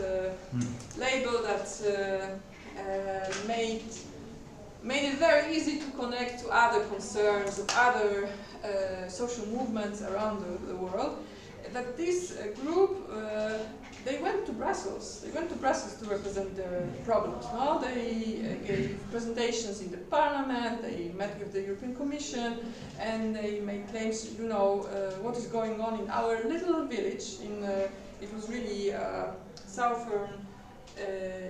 label that made it very easy to connect to other concerns of other social movements around the world. that this group, they went to Brussels. They went to Brussels to represent their problems. No? They gave presentations in the Parliament. They met with the European Commission, and they made claims. You know what is going on in our little village. It was really southern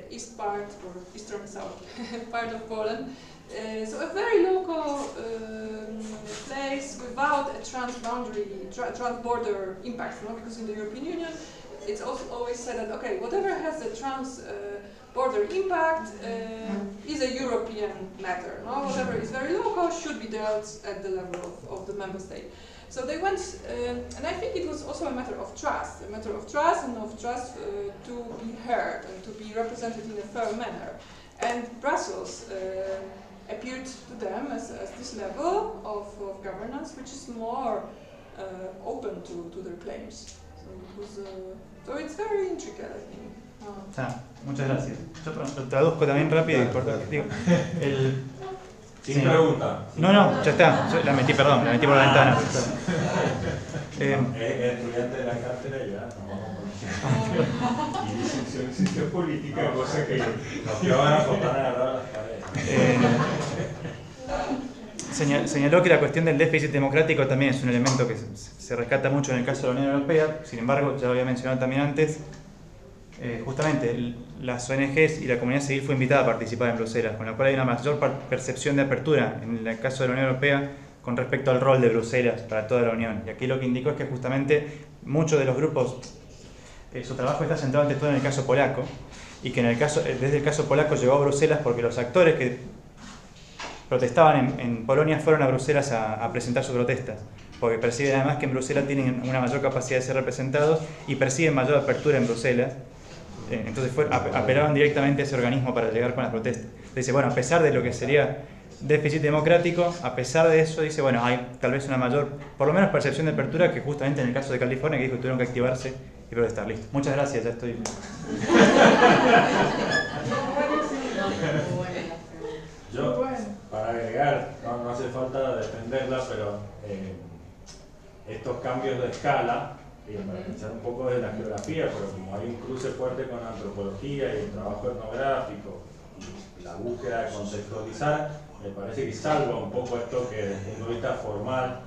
east part or eastern south part of Poland. So a very local place without a trans-border impact, no? Because in the European Union, it's also always said that okay, whatever has a trans-border impact is a European matter. No? Whatever is very local should be dealt at the level of the member state. So they went, and I think it was also a matter of trust and of trust to be heard and to be represented in a fair manner. And Brussels appeared to them as this level of governance which is more open to their claims. So it's very intricate, I think. Muchas gracias. Yo lo traduzco también rápido. Sin pregunta. No, ya está. Yo la metí por la ventana. Es estudiante de la cátedra ya. Y licenciado en ciencia política, cosa que nos llevan a fotar agarrar las paredes. Señaló que la cuestión del déficit democrático también es un elemento que se rescata mucho en el caso de la Unión Europea. Sin embargo, ya lo había mencionado también antes, justamente las ONGs y la comunidad civil fue invitada a participar en Bruselas, con lo cual hay una mayor percepción de apertura en el caso de la Unión Europea con respecto al rol de Bruselas para toda la Unión. Y aquí lo que indicó es que justamente muchos de los grupos, su trabajo está centrado ante todo en el caso polaco, y que desde el caso polaco llegó a Bruselas porque los actores que protestaban en Polonia fueron a Bruselas a presentar sus protestas, porque perciben además que en Bruselas tienen una mayor capacidad de ser representados y perciben mayor apertura en Bruselas. Entonces apelaron directamente a ese organismo para llegar con las protestas. Dice, bueno, a pesar de lo que sería déficit democrático, a pesar de eso, dice, bueno, hay tal vez una mayor, por lo menos percepción de apertura que justamente en el caso de California, que dijo que tuvieron que activarse y protestar. Listo. Muchas gracias, ya estoy. Yo, para agregar, no hace falta defenderla, pero estos cambios de escala, para pensar un poco de la geografía, pero como hay un cruce fuerte con la antropología y el trabajo etnográfico y la búsqueda de contextualizar, me parece que salva un poco esto que desde el punto de vista formal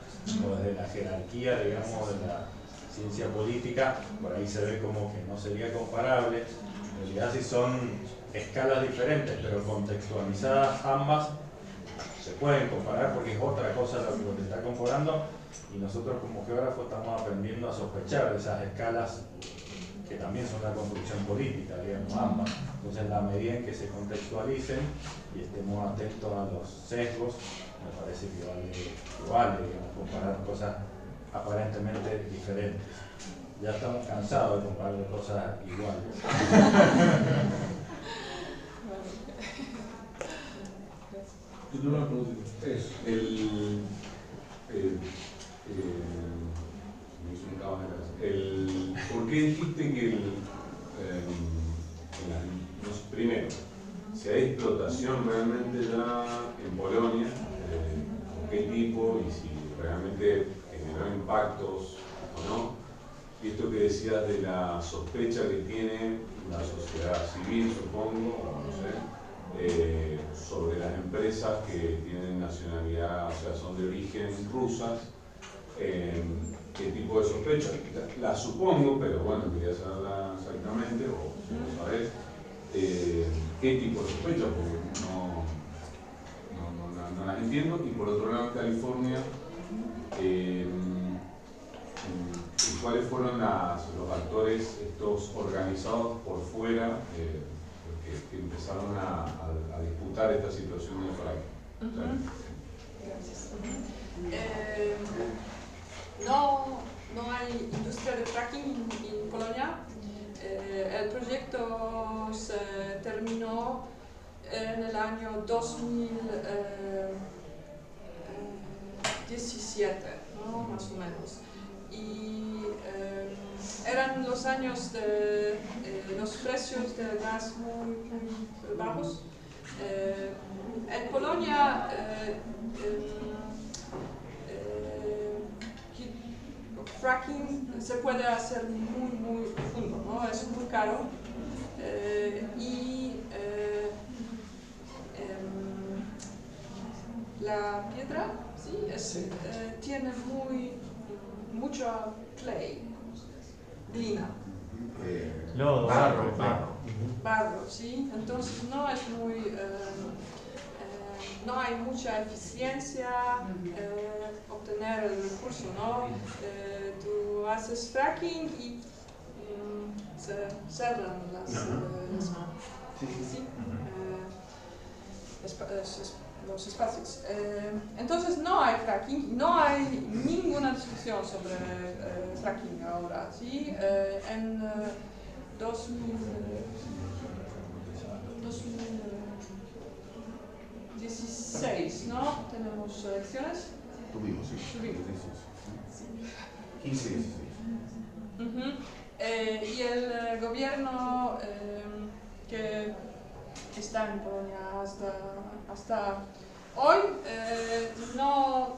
o desde la jerarquía, digamos, de la ciencia política, por ahí se ve como que no sería comparable. En realidad sí son escalas diferentes, pero contextualizadas ambas se pueden comparar porque es otra cosa lo que se está comparando, y nosotros como geógrafos estamos aprendiendo a sospechar de esas escalas que también son una construcción política, digamos, ambas. Entonces, en la medida en que se contextualicen y estemos atentos a los sesgos, me parece que vale digamos, comparar cosas aparentemente diferentes. Ya estamos cansados de comparar cosas iguales. Yo tengo una pregunta. ¿Por qué dijiste que primero, si hay explotación realmente ya en Polonia, con qué tipo y si realmente generó impactos o no? Y esto que decías de la sospecha que tiene la sociedad civil, supongo, o no sé, sobre las empresas que tienen nacionalidad, o sea, son de origen rusas, ¿qué tipo de sospecha? La supongo, pero bueno, quería saberla exactamente, o si lo sabés, ¿qué tipo de sospecha? Porque no las entiendo. Y por otro lado, en California, ¿cuáles fueron los actores estos organizados por fuera que empezaron a disputar esta situación de fraude? Gracias. No hay industria de fracking en Polonia. El proyecto se terminó en el año 2017, ¿no? Más o menos. Y eran los años de los precios del gas muy bajos. En Polonia fracking se puede hacer muy profundo, ¿no? Es muy caro y la piedra ¿sí? Tiene mucha clay, glina. Lodo, Barro, ¿sí? Entonces no es no hay mucha eficiencia obtener el recurso, ¿no? Tú haces fracking y se cerran los espacios. Entonces no hay fracking, no hay ninguna discusión sobre fracking ahora, ¿sí? En 2016, ¿no? Tenemos elecciones. Tuvimos, sí. Tuvimos. 15 y 16. Y el gobierno que está en Polonia hasta hoy no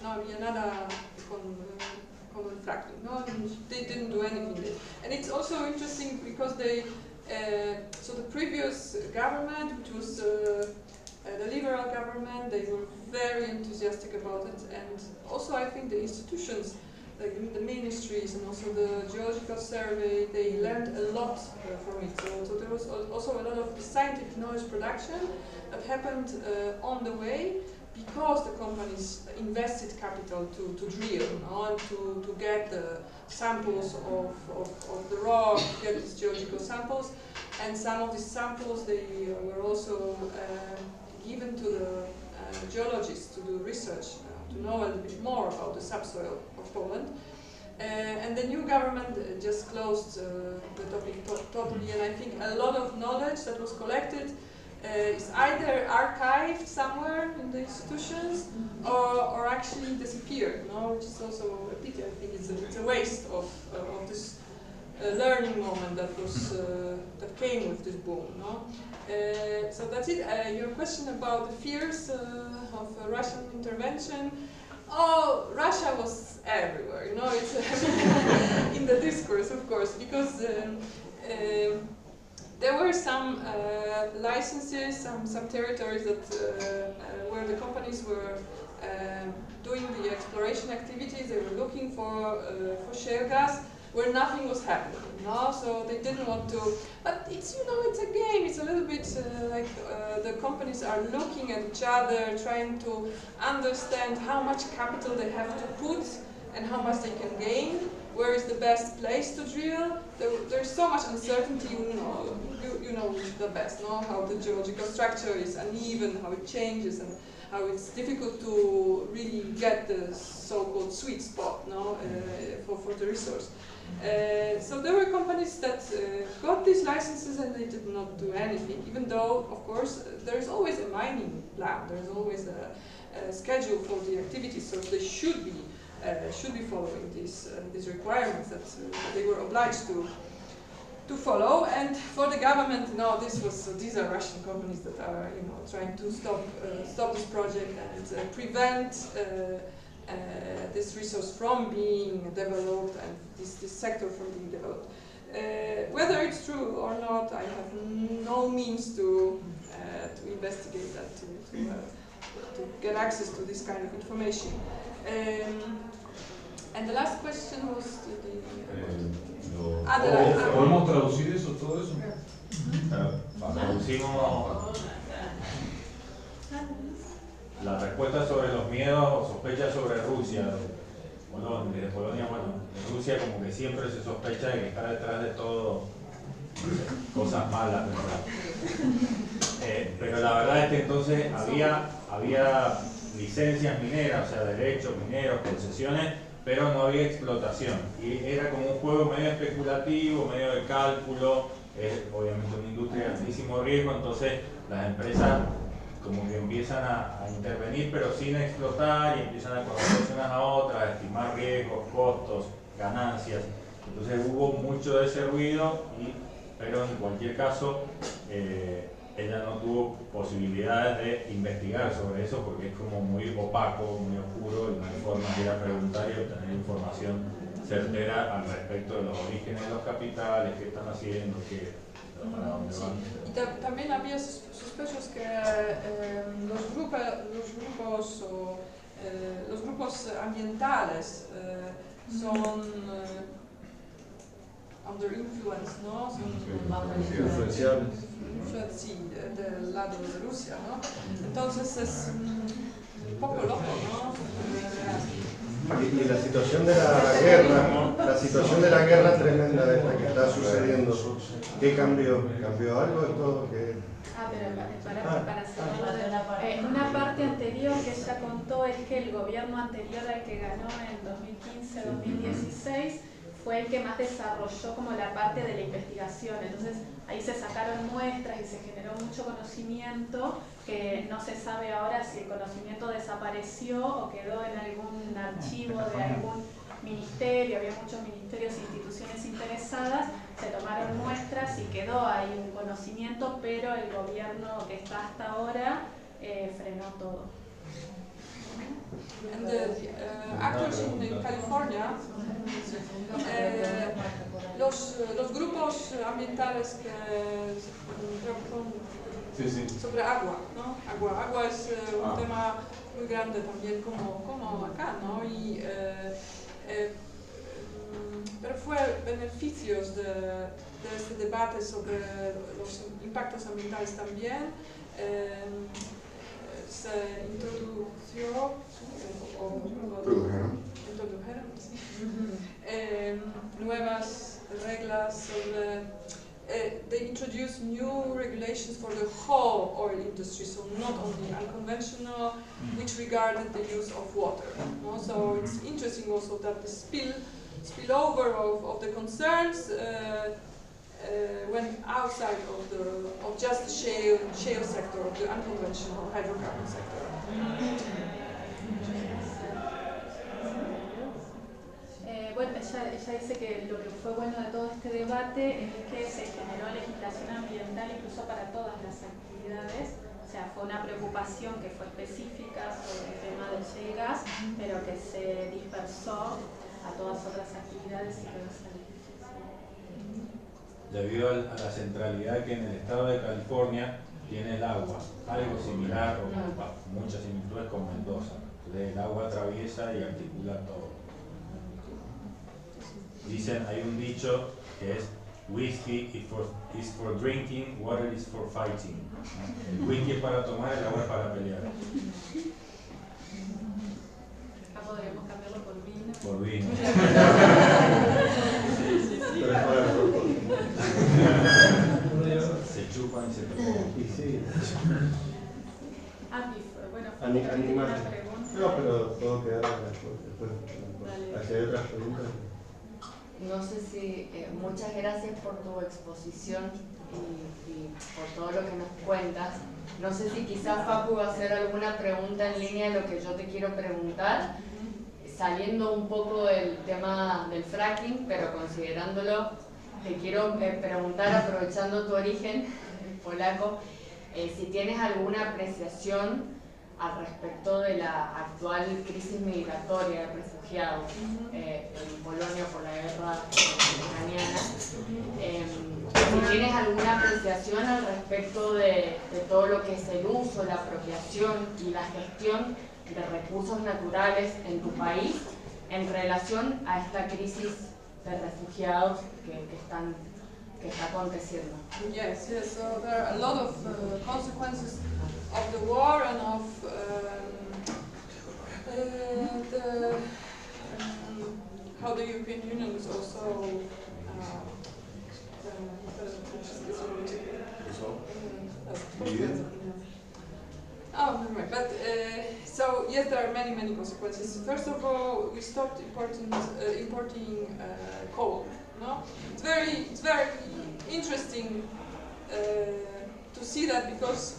había nada con el fracking. No, they didn't do anything. And it's also interesting because so the previous government, which was the liberal government, they were very enthusiastic about it, and also I think the institutions, like the ministries and also the geological survey, they learned a lot from it. So there was also a lot of scientific knowledge production that happened on the way, because the companies invested capital to drill, and to get the samples of the rock, to get these geological samples, and some of these samples they were also given to the geologists to do research, to know a little bit more about the subsoil of Poland. And the new government just closed the topic totally, and I think a lot of knowledge that was collected is either archived somewhere in the institutions or actually disappeared, no? Which is also a pity. I think it's a waste of this learning moment that came with this boom, no? So that's it. Your question about the fears of Russian intervention. Oh, Russia was everywhere, you know. It's in the discourse, of course, because there were some licenses, some territories that where the companies were doing the exploration activities. They were looking for shale gas, where nothing was happening, no? So they didn't want to. But it's, you know, it's a game. It's a little bit like the companies are looking at each other, trying to understand how much capital they have to put and how much they can gain. Where is the best place to drill? There's so much uncertainty. You know the best, no? How the geological structure is uneven, how it changes, and how it's difficult to really get the so-called sweet spot, no, for the resource. So there were companies that got these licenses and they did not do anything, even though, of course, there's always a mining plan, there's always a schedule for the activities, so they should be following these requirements that they were obliged to follow. And for the government, no, these are Russian companies that are, you know, trying to stop this project and prevent this resource from being developed and this sector from being developed. Whether it's true or not, I have no means to investigate that, to get access to this kind of information. And the last question was ¿Podemos traducir eso, todo eso? Traducimos la respuesta sobre los miedos o sospechas sobre Rusia. Desde Polonia, bueno, de Rusia como que siempre se sospecha de que está detrás de todo, no sé, cosas malas, pero la verdad es que entonces había licencias mineras, o sea, derechos mineros, concesiones, pero no había explotación. Y era como un juego medio especulativo, medio de cálculo, es obviamente una industria de altísimo riesgo, entonces las empresas como que empiezan a intervenir pero sin explotar y empiezan a conocer unas a otras, a estimar riesgos, costos, ganancias. Entonces hubo mucho de ese ruido, pero en cualquier caso ella no tuvo posibilidades de investigar sobre eso porque es como muy opaco, muy oscuro y no hay forma de ir a preguntar y obtener información certera al respecto de los orígenes de los capitales, qué están haciendo, para dónde van. Y también había sospechos que los grupos ambientales son under influence, ¿no? Son Influenciables. sí, del lado de Rusia, ¿no? Entonces es un poco loco, ¿no? Y la situación de la guerra tremenda esta que está sucediendo, ¿qué cambió? ¿Cambió algo de todo? Para cerrar, una parte anterior que ella contó es que el gobierno anterior al que ganó en 2015-2016 fue el que más desarrolló como la parte de la investigación. Entonces ahí se sacaron muestras y se generó mucho conocimiento que no se sabe ahora si el conocimiento desapareció o quedó en algún archivo de algún ministerio. Había muchos ministerios e instituciones interesadas, se tomaron muestras y quedó ahí un conocimiento, pero el gobierno que está hasta ahora frenó todo. And the actors in California, los grupos ambientales que sobre agua, ¿no? Agua es un tema muy grande también como acá, ¿no? Y, pero fue beneficios de este debate sobre los impactos ambientales también. Se introdujeron nuevas reglas sobre they introduced new regulations for the whole oil industry, so not only unconventional, which regarded the use of water. No? So it's interesting also that the spillover of the concerns went outside of just the shale sector, of the unconventional hydrocarbon sector. Bueno, ella dice que lo que fue bueno de todo este debate es que se generó legislación ambiental incluso para todas las actividades. O sea, fue una preocupación que fue específica sobre el tema del shale gas, pero que se dispersó a todas otras actividades y todas las Debido a la centralidad que en el estado de California tiene el agua, algo similar o muchas similitudes con Mendoza. Entonces el agua atraviesa y articula todo. Dicen, hay un dicho que es whisky is for drinking, water is for fighting. El whisky es para tomar, el agua es para pelear. Acá podríamos cambiarlo por vino. Por vino. Se chupan y se toman. Y sí. Bueno, Animal. una pregunta. No, pero todo queda después. ¿Hay otras preguntas? No sé si, muchas gracias por tu exposición y por todo lo que nos cuentas. No sé si quizás Facu va a hacer alguna pregunta en línea de lo que yo te quiero preguntar, saliendo un poco del tema del fracking, pero considerándolo, te quiero preguntar, aprovechando tu origen polaco, si tienes alguna apreciación al respecto de la actual crisis migratoria de refugiados en Polonia por la guerra ucraniana. Si tienes alguna apreciación al respecto de todo lo que es el uso, la apropiación y la gestión de recursos naturales en tu país en relación a esta crisis de refugiados que está aconteciendo. Yes. So there are a lot of consequences of the war and of how the European Union is also oh, never mind. But so yes, there are many consequences. First of all, we stopped importing coal. No, it's very interesting to see that because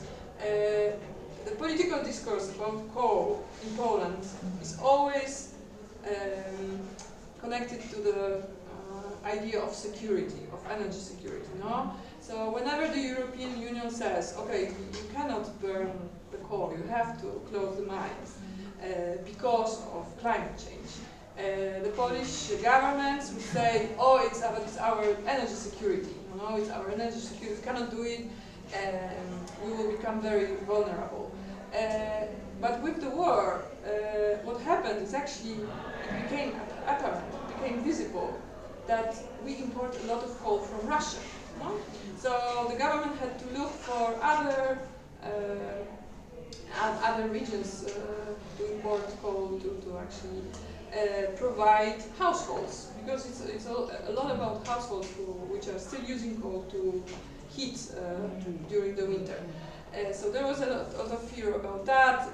the political discourse about coal in Poland is always connected to the idea of security, of energy security. No, So whenever the European Union says, okay, you cannot burn the coal, you have to close the mines because of climate change, the Polish governments would say, oh, it's our energy security, it's our energy security, we cannot do it, we will become very vulnerable. But with the war, what happened is actually it became apparent, it became visible that we import a lot of coal from Russia. So the government had to look for other regions to import coal to actually provide households, because it's a lot about households which are still using coal to heat during the winter. So there was a lot of fear about that,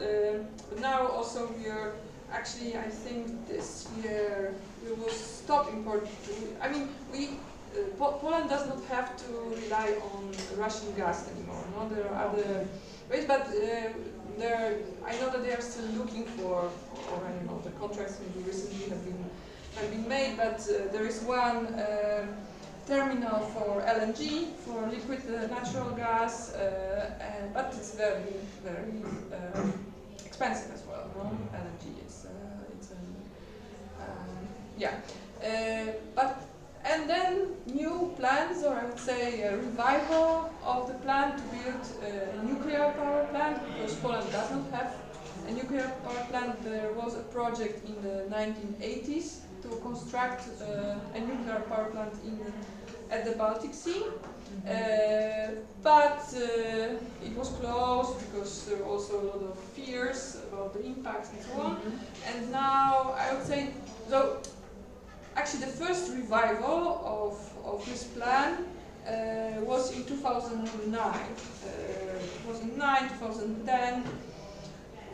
but now also we are actually, I think this year we will stop importing. I mean, Poland does not have to rely on Russian gas anymore. No? There are other ways, but I know that they are still looking for, or I don't know, the contracts maybe recently have been made, but there is one terminal for LNG, for liquid natural gas, but it's very, very expensive as well. No? LNG and then new plans, or I would say a revival of the plan to build a nuclear power plant, because Poland does not have a nuclear power plant. There was a project in the 1980s to construct a nuclear power plant at the Baltic Sea, but it was closed because there were also a lot of fears about the impacts and so on. And now I would say, so actually the first revival of this plan was in 2009, 2010,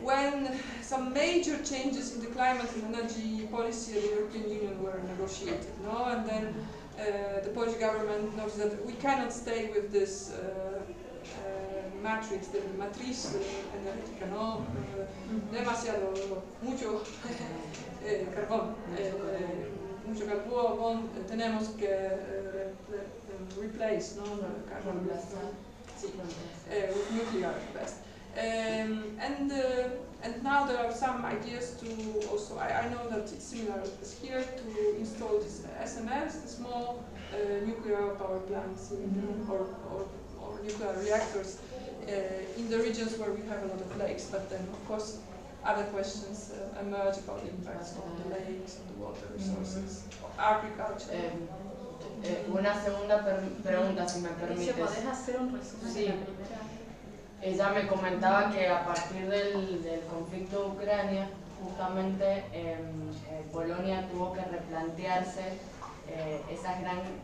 when some major changes in the climate and energy policy of the European Union were negotiated. No? And then the Polish government noticed that we cannot stay with this matrix, the matriz energética, ¿no? Mucho carbón, mucho carbón, tenemos que replace, ¿no? Carbon with nuclear best. And now there are some ideas to also, I know that it's similar as here, to install these SMRs, the small nuclear power plants or nuclear reactors in the regions where we have a lot of lakes. But then, of course, other questions emerge about the impacts on the lakes, on the water resources, agriculture. Una segunda pregunta, si me permites. ¿Podés hacer un resumen de la primera? Ella me comentaba que a partir del conflicto de Ucrania, justamente Polonia tuvo que replantearse esas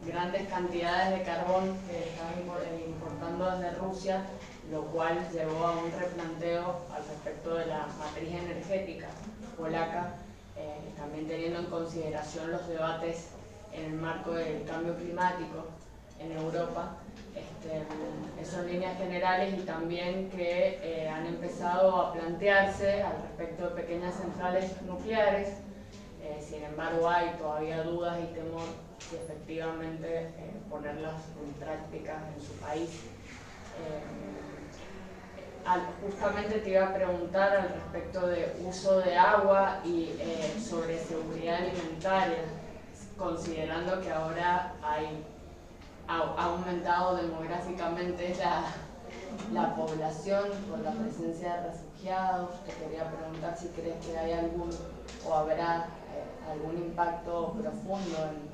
grandes cantidades de carbón que estaban importando desde Rusia, lo cual llevó a un replanteo al respecto de la matriz energética polaca, también teniendo en consideración los debates en el marco del cambio climático en Europa. Eso en líneas generales, y también que han empezado a plantearse al respecto de pequeñas centrales nucleares. Sin embargo, hay todavía dudas y temor si efectivamente ponerlas en práctica en su país. Justamente te iba a preguntar al respecto de uso de agua y sobre seguridad alimentaria, considerando que ahora ha aumentado demográficamente la población por la presencia de refugiados. Te quería preguntar si crees que hay algún o habrá algún impacto profundo en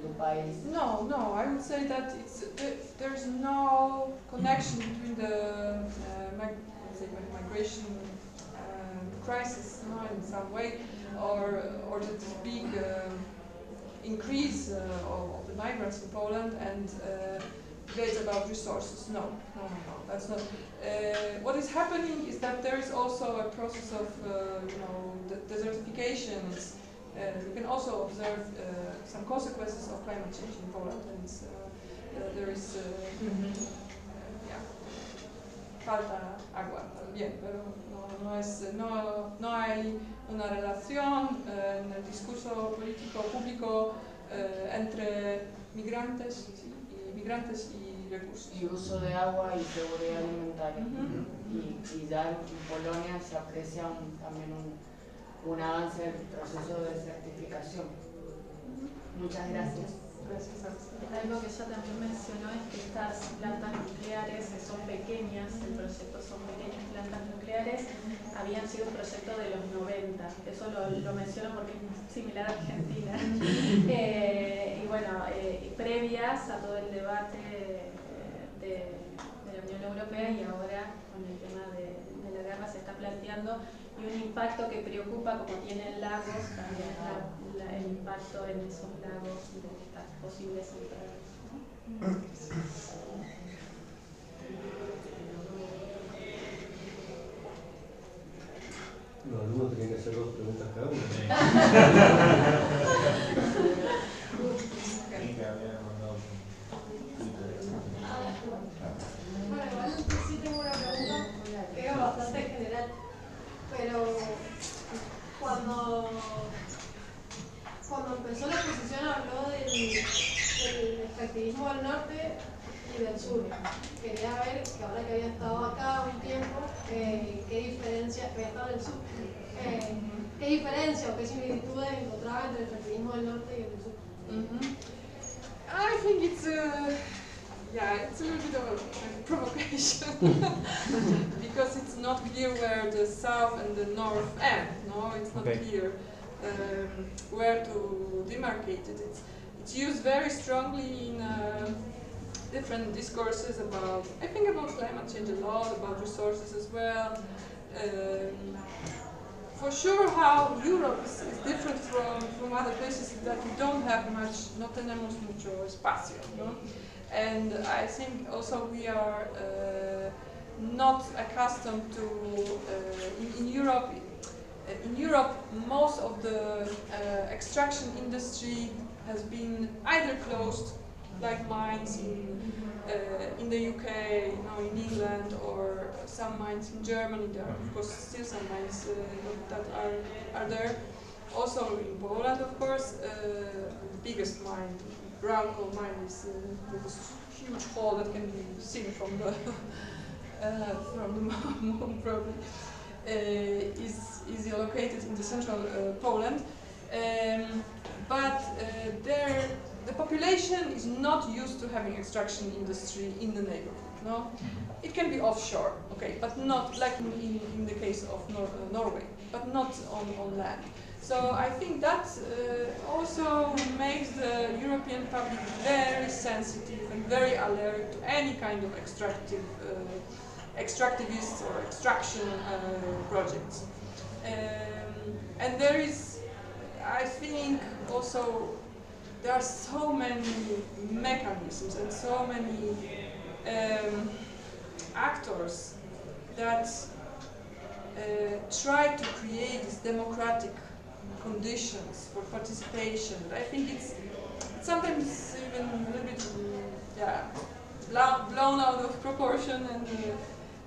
tu país. No, I would say that there's no connection between the migration crisis, in some way, or the big increase of the migrants in Poland and debates about resources. No, that's not. What is happening is that there is also a process of desertification. You can also observe some consequences of climate change in Poland, and there is falta agua también, pero no hay una relación en el discurso político público entre migrantes y recursos. Y uso de agua y seguridad alimentaria. Y ya en Polonia se aprecia también un avance del proceso de certificación. Muchas gracias. Gracias a usted. Algo que ella también mencionó es que estas plantas nucleares son pequeñas, el proyecto son pequeñas plantas nucleares, habían sido un proyecto de los 90, eso lo menciono porque es similar a Argentina. Y bueno, previas a todo el debate de la Unión Europea, y ahora con el tema de la guerra se está planteando, y un impacto que preocupa, como tienen lagos, también el impacto en esos lagos de estas posibles centrales. Los alumnos tenían que hacer 2 preguntas cada uno. Bueno, igual sí tengo una pregunta que es bastante general, pero cuando empezó la exposición habló del extractivismo del norte y del sur. Quería ver, que ahora que había estado acá un tiempo, qué diferencia, había estado en el sur, qué diferencia o qué similitudes encontraba entre el extractivismo del norte y el del sur. I think it's it's a little bit of a provocation because it's not clear where the south and the north end. No, it's not clear where to demarcate it. It's used very strongly in different discourses about, I think, about climate change a lot, about resources as well. For sure, how Europe is different from other places is that we don't have much, no tenemos mucho espacio, no? And I think also we are not accustomed to, in Europe, most of the extraction industry has been either closed, like mines in the UK, in England, or some mines in Germany. There are, of course, still some mines that are there. Also in Poland, of course, the biggest mine, brown coal mine, is with this huge hole that can be seen from the moon, probably. Is located in the central Poland, but the population is not used to having extraction industry in the neighborhood. No, it can be offshore, okay, but not like in the case of Norway, but not on land. So I think that also makes the European public very sensitive and very alert to any kind of extractivist or extraction projects. And there is, I think, also there are so many mechanisms and so many actors that try to create these democratic conditions for participation. I think it's sometimes even a little bit, blown out of proportion,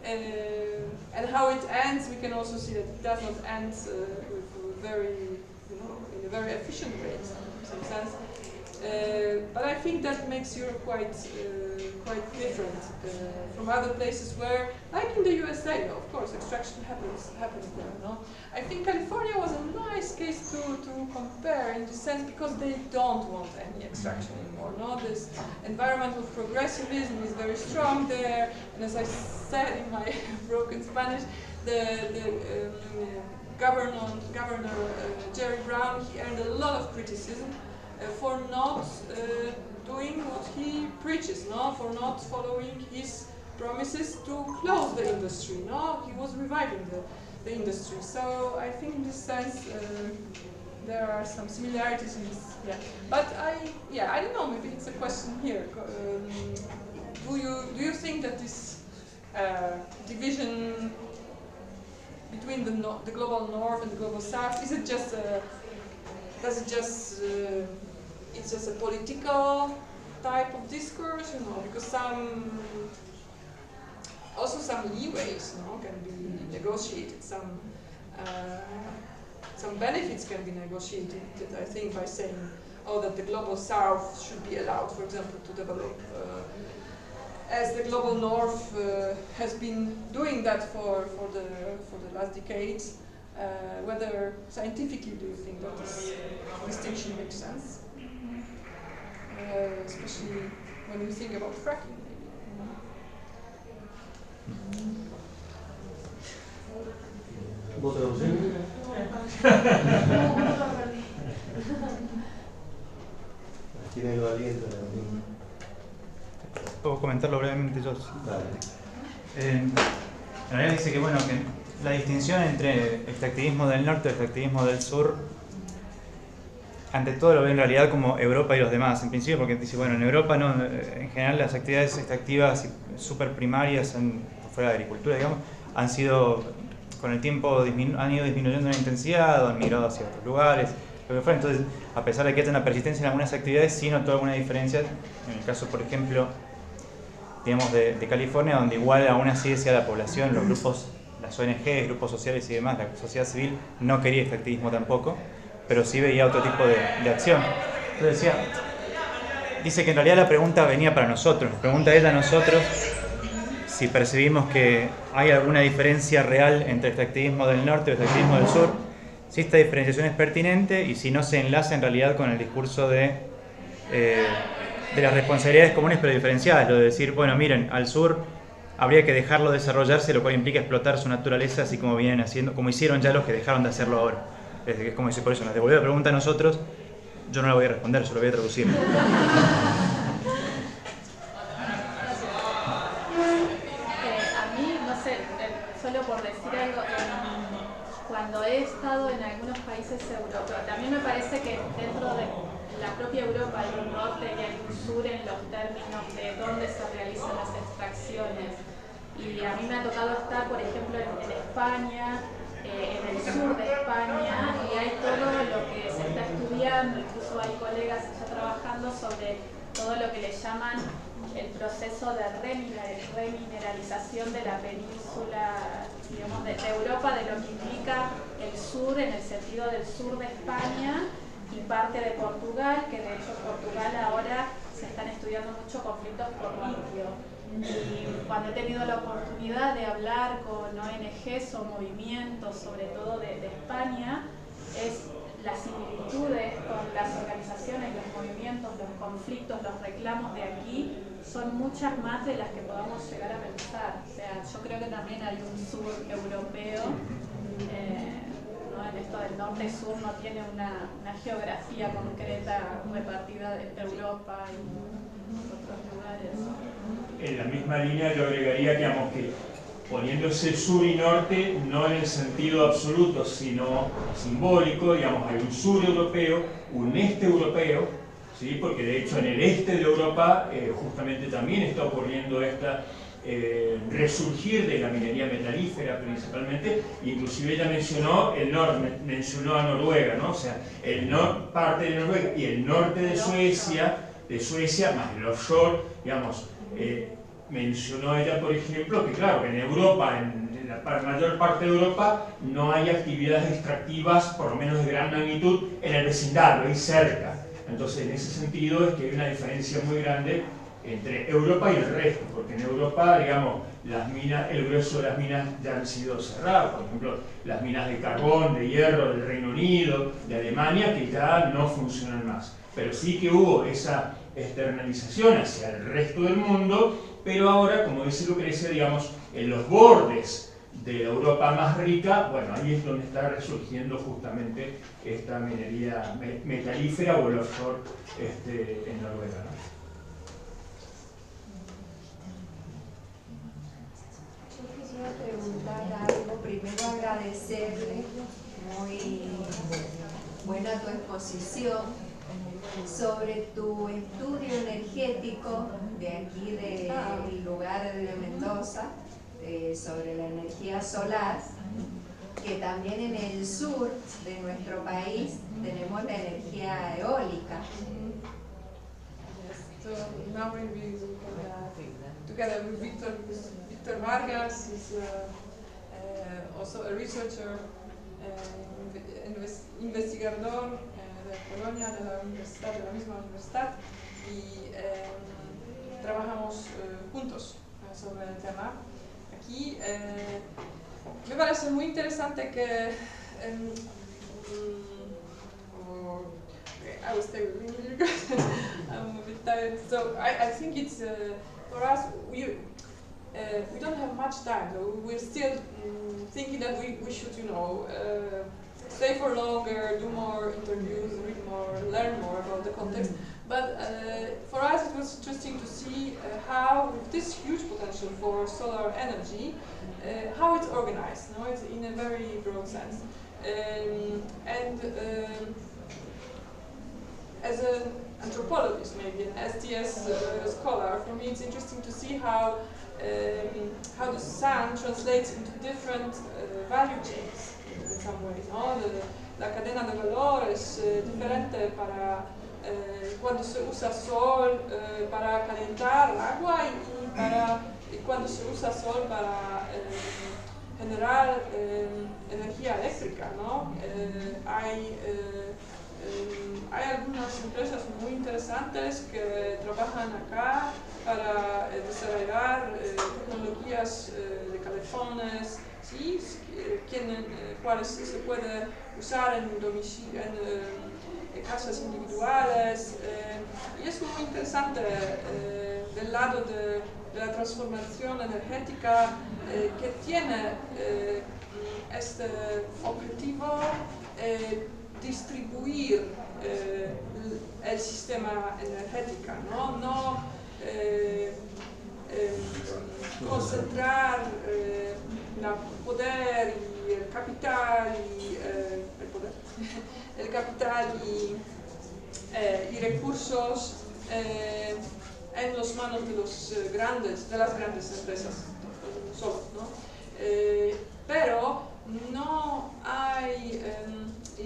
and how it ends, we can also see that it does not end with in a very efficient way in some sense. But I think that makes Europe quite different from other places where, like in the USA, of course, extraction happens there. No, I think California was a nice case to compare in this sense because they don't want any extraction anymore. No, this environmental progressivism is very strong there, and as I said in my broken Spanish, the Governor Jerry Brown, he earned a lot of criticism for not doing what he preaches, no, for not following his promises to close the industry. No, he was reviving the industry. So I think in this sense there are some similarities in this. Yeah, but I don't know. Maybe it's a question here. Do you think that this division between the global north and the global south, is it just it's just a political type of discourse, because some leeways, can be negotiated, some benefits can be negotiated, I think, by saying, that the global south should be allowed, for example, to develop as the global north has been doing that for the last decades. Whether scientifically do you think that this distinction makes sense? Especially when you think about fracking, maybe. ¿Vos traducís? Tiene el valiente. Puedo comentarlo brevemente yo. Dale. En realidad dice que, bueno, que la distinción entre extractivismo del norte y extractivismo del sur, ante todo lo ve en realidad como Europa y los demás, en principio, porque dice, bueno, en Europa no, en general las actividades extractivas super primarias, fuera de agricultura, digamos, han sido, con el tiempo han ido disminuyendo en intensidad o han migrado hacia otros lugares, lo que fuera. Entonces, a pesar de que haya una persistencia en algunas actividades, sí notó alguna diferencia. En el caso, por ejemplo, digamos, de California, donde igual aún así decía la población, los grupos, las ONG, grupos sociales y demás, la sociedad civil no quería extractivismo tampoco, pero sí veía otro tipo de acción. Entonces dice que en realidad la pregunta venía para nosotros, nos pregunta ella a nosotros si percibimos que hay alguna diferencia real entre extractivismo del norte y extractivismo del sur, si esta diferenciación es pertinente y si no se enlaza en realidad con el discurso de las responsabilidades comunes pero diferenciadas, lo de decir, bueno, miren, al sur habría que dejarlo desarrollarse, lo cual implica explotar su naturaleza, así como vienen haciendo, como hicieron ya los que dejaron de hacerlo ahora. Es como decir, por eso nos devolvió la pregunta a nosotros, yo no la voy a responder, yo la voy a traducir. Solo por decir algo, cuando he estado en algunos países europeos, también me parece que dentro de la propia Europa hay un norte y hay un sur en los términos de dónde se realizan las extracciones. Y a mí me ha tocado estar, por ejemplo, en España, en el sur de España, y hay todo lo que se está estudiando, incluso hay colegas ya trabajando sobre todo lo que le llaman el proceso de remineralización de la península, digamos, de Europa, de lo que implica el sur en el sentido del sur de España y parte de Portugal, que de hecho en Portugal ahora se están estudiando mucho conflictos por litio. Y cuando he tenido la oportunidad de hablar con ONGs o movimientos, sobre todo de España, es las similitudes con las organizaciones, los movimientos, los conflictos, los reclamos de aquí son muchas más de las que podamos llegar a pensar. O sea, yo creo que también hay un sur europeo, ¿no? En esto del norte-sur no tiene una geografía concreta repartida entre Europa y otros lugares. En la misma línea yo agregaría, digamos, que poniéndose sur y norte, no en el sentido absoluto, sino simbólico, digamos, hay un sur europeo, un este europeo, ¿sí? Porque de hecho en el este de Europa justamente también está ocurriendo esta resurgir de la minería metalífera principalmente, inclusive ella mencionó mencionó a Noruega, ¿no? O sea, parte de Noruega y el norte de Suecia más el offshore, digamos, mencionó ella, por ejemplo, que claro, en Europa, en la mayor parte de Europa, no hay actividades extractivas, por lo menos de gran magnitud, en el vecindario, ahí cerca. Entonces, en ese sentido es que hay una diferencia muy grande entre Europa y el resto, porque en Europa, digamos, las minas, el grueso de las minas ya han sido cerradas, por ejemplo, las minas de carbón, de hierro del Reino Unido, de Alemania, que ya no funcionan más. Pero sí que hubo esa externalización hacia el resto del mundo, pero ahora, como dice Lucrecia, digamos, en los bordes de la Europa más rica, bueno, ahí es donde está resurgiendo justamente esta minería metalífera o el offshore en Noruega, ¿no? Yo quisiera preguntar algo, primero agradecerle, muy buena tu exposición, sobre tu estudio energético de aquí del lugar de Mendoza, sobre la energía solar, que también en el sur de nuestro país tenemos la energía eólica. So now we will together with Victor Vargas, is also a researcher, investigador de Polonia, de la misma universidad, y trabajamos juntos sobre el tema. Aquí me parece muy interesante que I will stay with you because I'm a bit tired. So I think it's for us we don't have much time. So we're still thinking that we should, you know, stay for longer, do more interviews, read more, learn more about the context. But for us it was interesting to see how, with this huge potential for solar energy, how it's organized. No, it's in a very broad sense. As an anthropologist, maybe an STS scholar, for me it's interesting to see how the sun translates into different value chains in some ways. ¿No? La cadena de valor es diferente para cuando se usa sol para calentar el agua y cuando se usa sol para generar energía eléctrica, ¿no? Hay algunas empresas muy interesantes que trabajan acá para desarrollar tecnologías de calefones, ¿sí? Cuales se puede usar en casas individuales, y es muy interesante del lado de la transformación energética que tiene este objetivo, distribuir el sistema energético, no concentrar el poder y el capital y recursos en las manos de las grandes empresas solo, ¿no? Pero no hay, y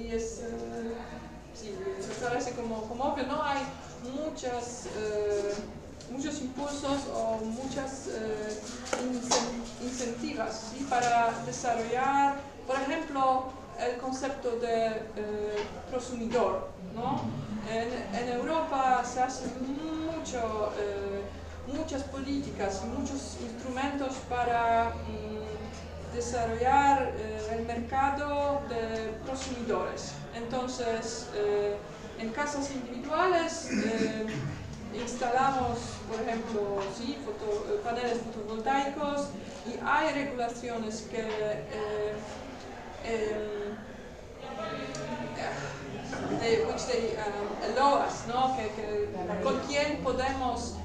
me parece como obvio, no hay muchos impulsos o muchas incentivas, ¿sí? Para desarrollar, por ejemplo, el concepto de prosumidor, ¿no? En Europa se hacen muchas políticas y muchos instrumentos para desarrollar el mercado de prosumidores. Entonces, en casas individuales instalamos, por ejemplo, ¿sí? Paneles fotovoltaicos, y hay regulaciones que which they allow us, ¿no? Con quien podemos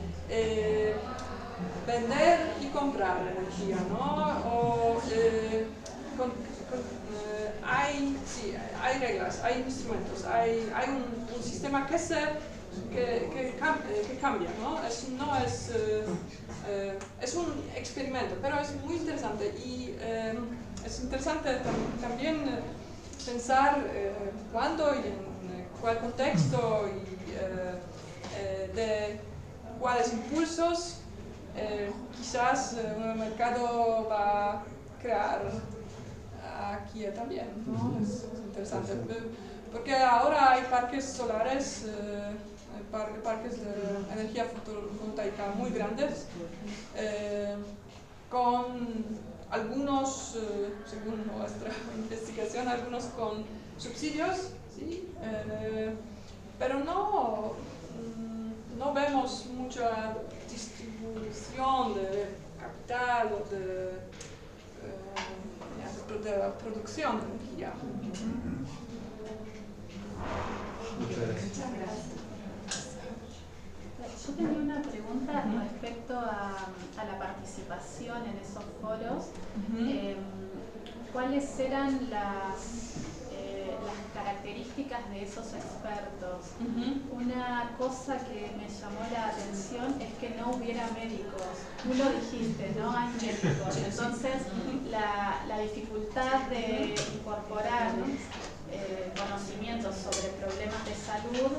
vender y comprar energía, ¿no? Hay reglas, hay instrumentos, hay un sistema que cambia, ¿no? Es un experimento, pero es muy interesante, y es interesante también pensar cuándo y en cuál contexto y de cuáles impulsos quizás un mercado va a crear aquí también, ¿no? Es interesante, porque ahora hay parques solares, parques de energía fotovoltaica muy grandes, con algunos, según nuestra investigación, algunos con subsidios, ¿sí? Pero no vemos mucha distribución de capital o de la producción de energía. Muchas gracias. Yo tenía una pregunta respecto a la participación en esos foros. ¿Cuáles eran las características de esos expertos? Una cosa que me llamó la atención es que no hubiera médicos. Tú lo dijiste, no hay médicos. Entonces, la dificultad de incorporar conocimientos sobre problemas de salud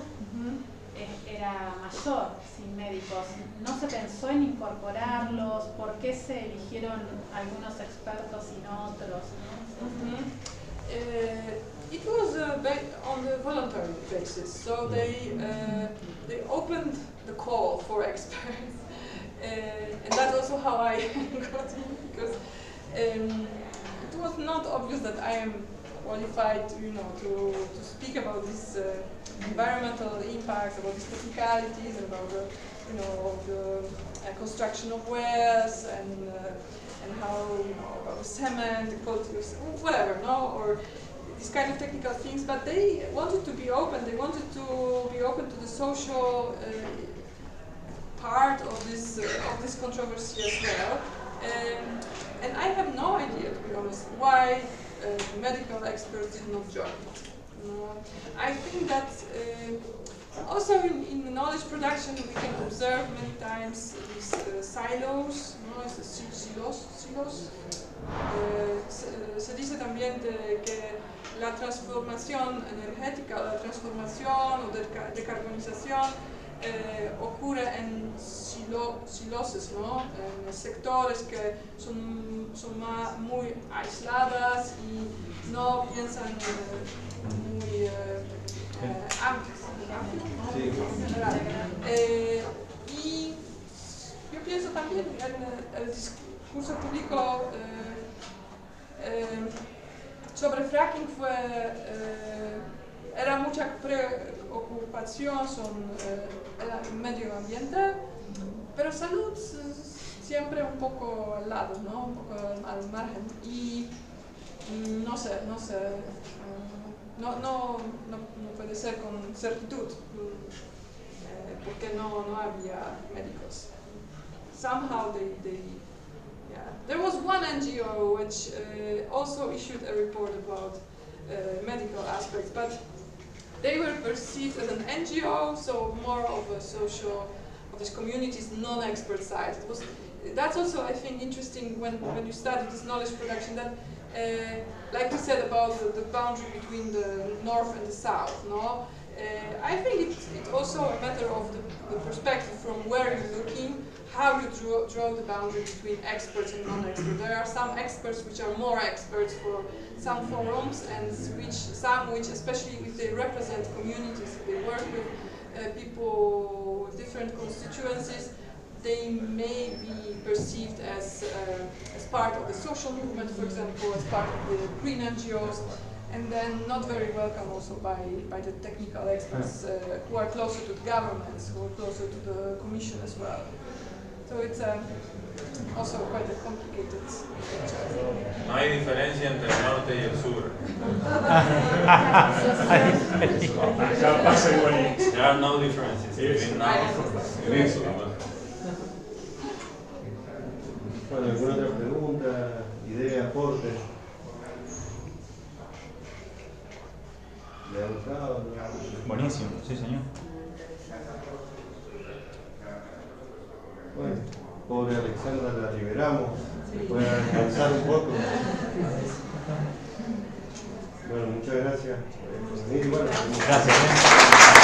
era mayor sin médicos. ¿No se pensó en incorporarlos? ¿Por qué se eligieron algunos expertos y no otros? It was on the voluntary basis, so they opened the call for experts, And that's also how I got in, because it was not obvious that I am qualified to, to speak about this environmental impacts, about these technicalities, about the, the construction of wells and how, about the cement, the quality of whatever, or these kind of technical things. But they wanted to be open. They wanted to be open to the social part of this controversy as well. And I have no idea, to be honest, why medical experts did not join it. I think that also in the knowledge production we can observe many times these silos, silos. Se dice también que la transformación energética, la transformación o decarbonización ocurre en siloses, en sectores que son muy aisladas y no piensan muy amplios, en general. Y yo pienso también en el discurso público sobre fracking era mucha preocupación sobre el medio ambiente, pero salud siempre un poco al lado, un poco al margen. Y no puede ser con certitud, porque no había médicos. Somehow there was one NGO which also issued a report about medical aspects, but they were perceived as an NGO, so more of a social, of this community's non-expert side. That's also, I think, interesting when you study this knowledge production, that like we said about the boundary between the north and the south, I think it's also a matter of the perspective from where you're looking, how you draw the boundary between experts and non-experts. There are some experts which are more experts for some forums, and some which, especially if they represent communities, they work with people with different constituencies, they may be perceived as part of the social movement, for example, as part of the green NGOs, and then not very welcome also by the technical experts who are closer to the governments, who are closer to the commission as well. So it's also quite a complicated picture. No hay diferencia entre el norte y el sur. There are no differences between north and south. Bueno, ¿alguna otra pregunta, idea, aporte? ¿Le ha gustado? Buenísimo, sí señor. Bueno, pobre Alexandra la liberamos, puede descansar un poco. Bueno, muchas gracias por venir. Bueno, gracias.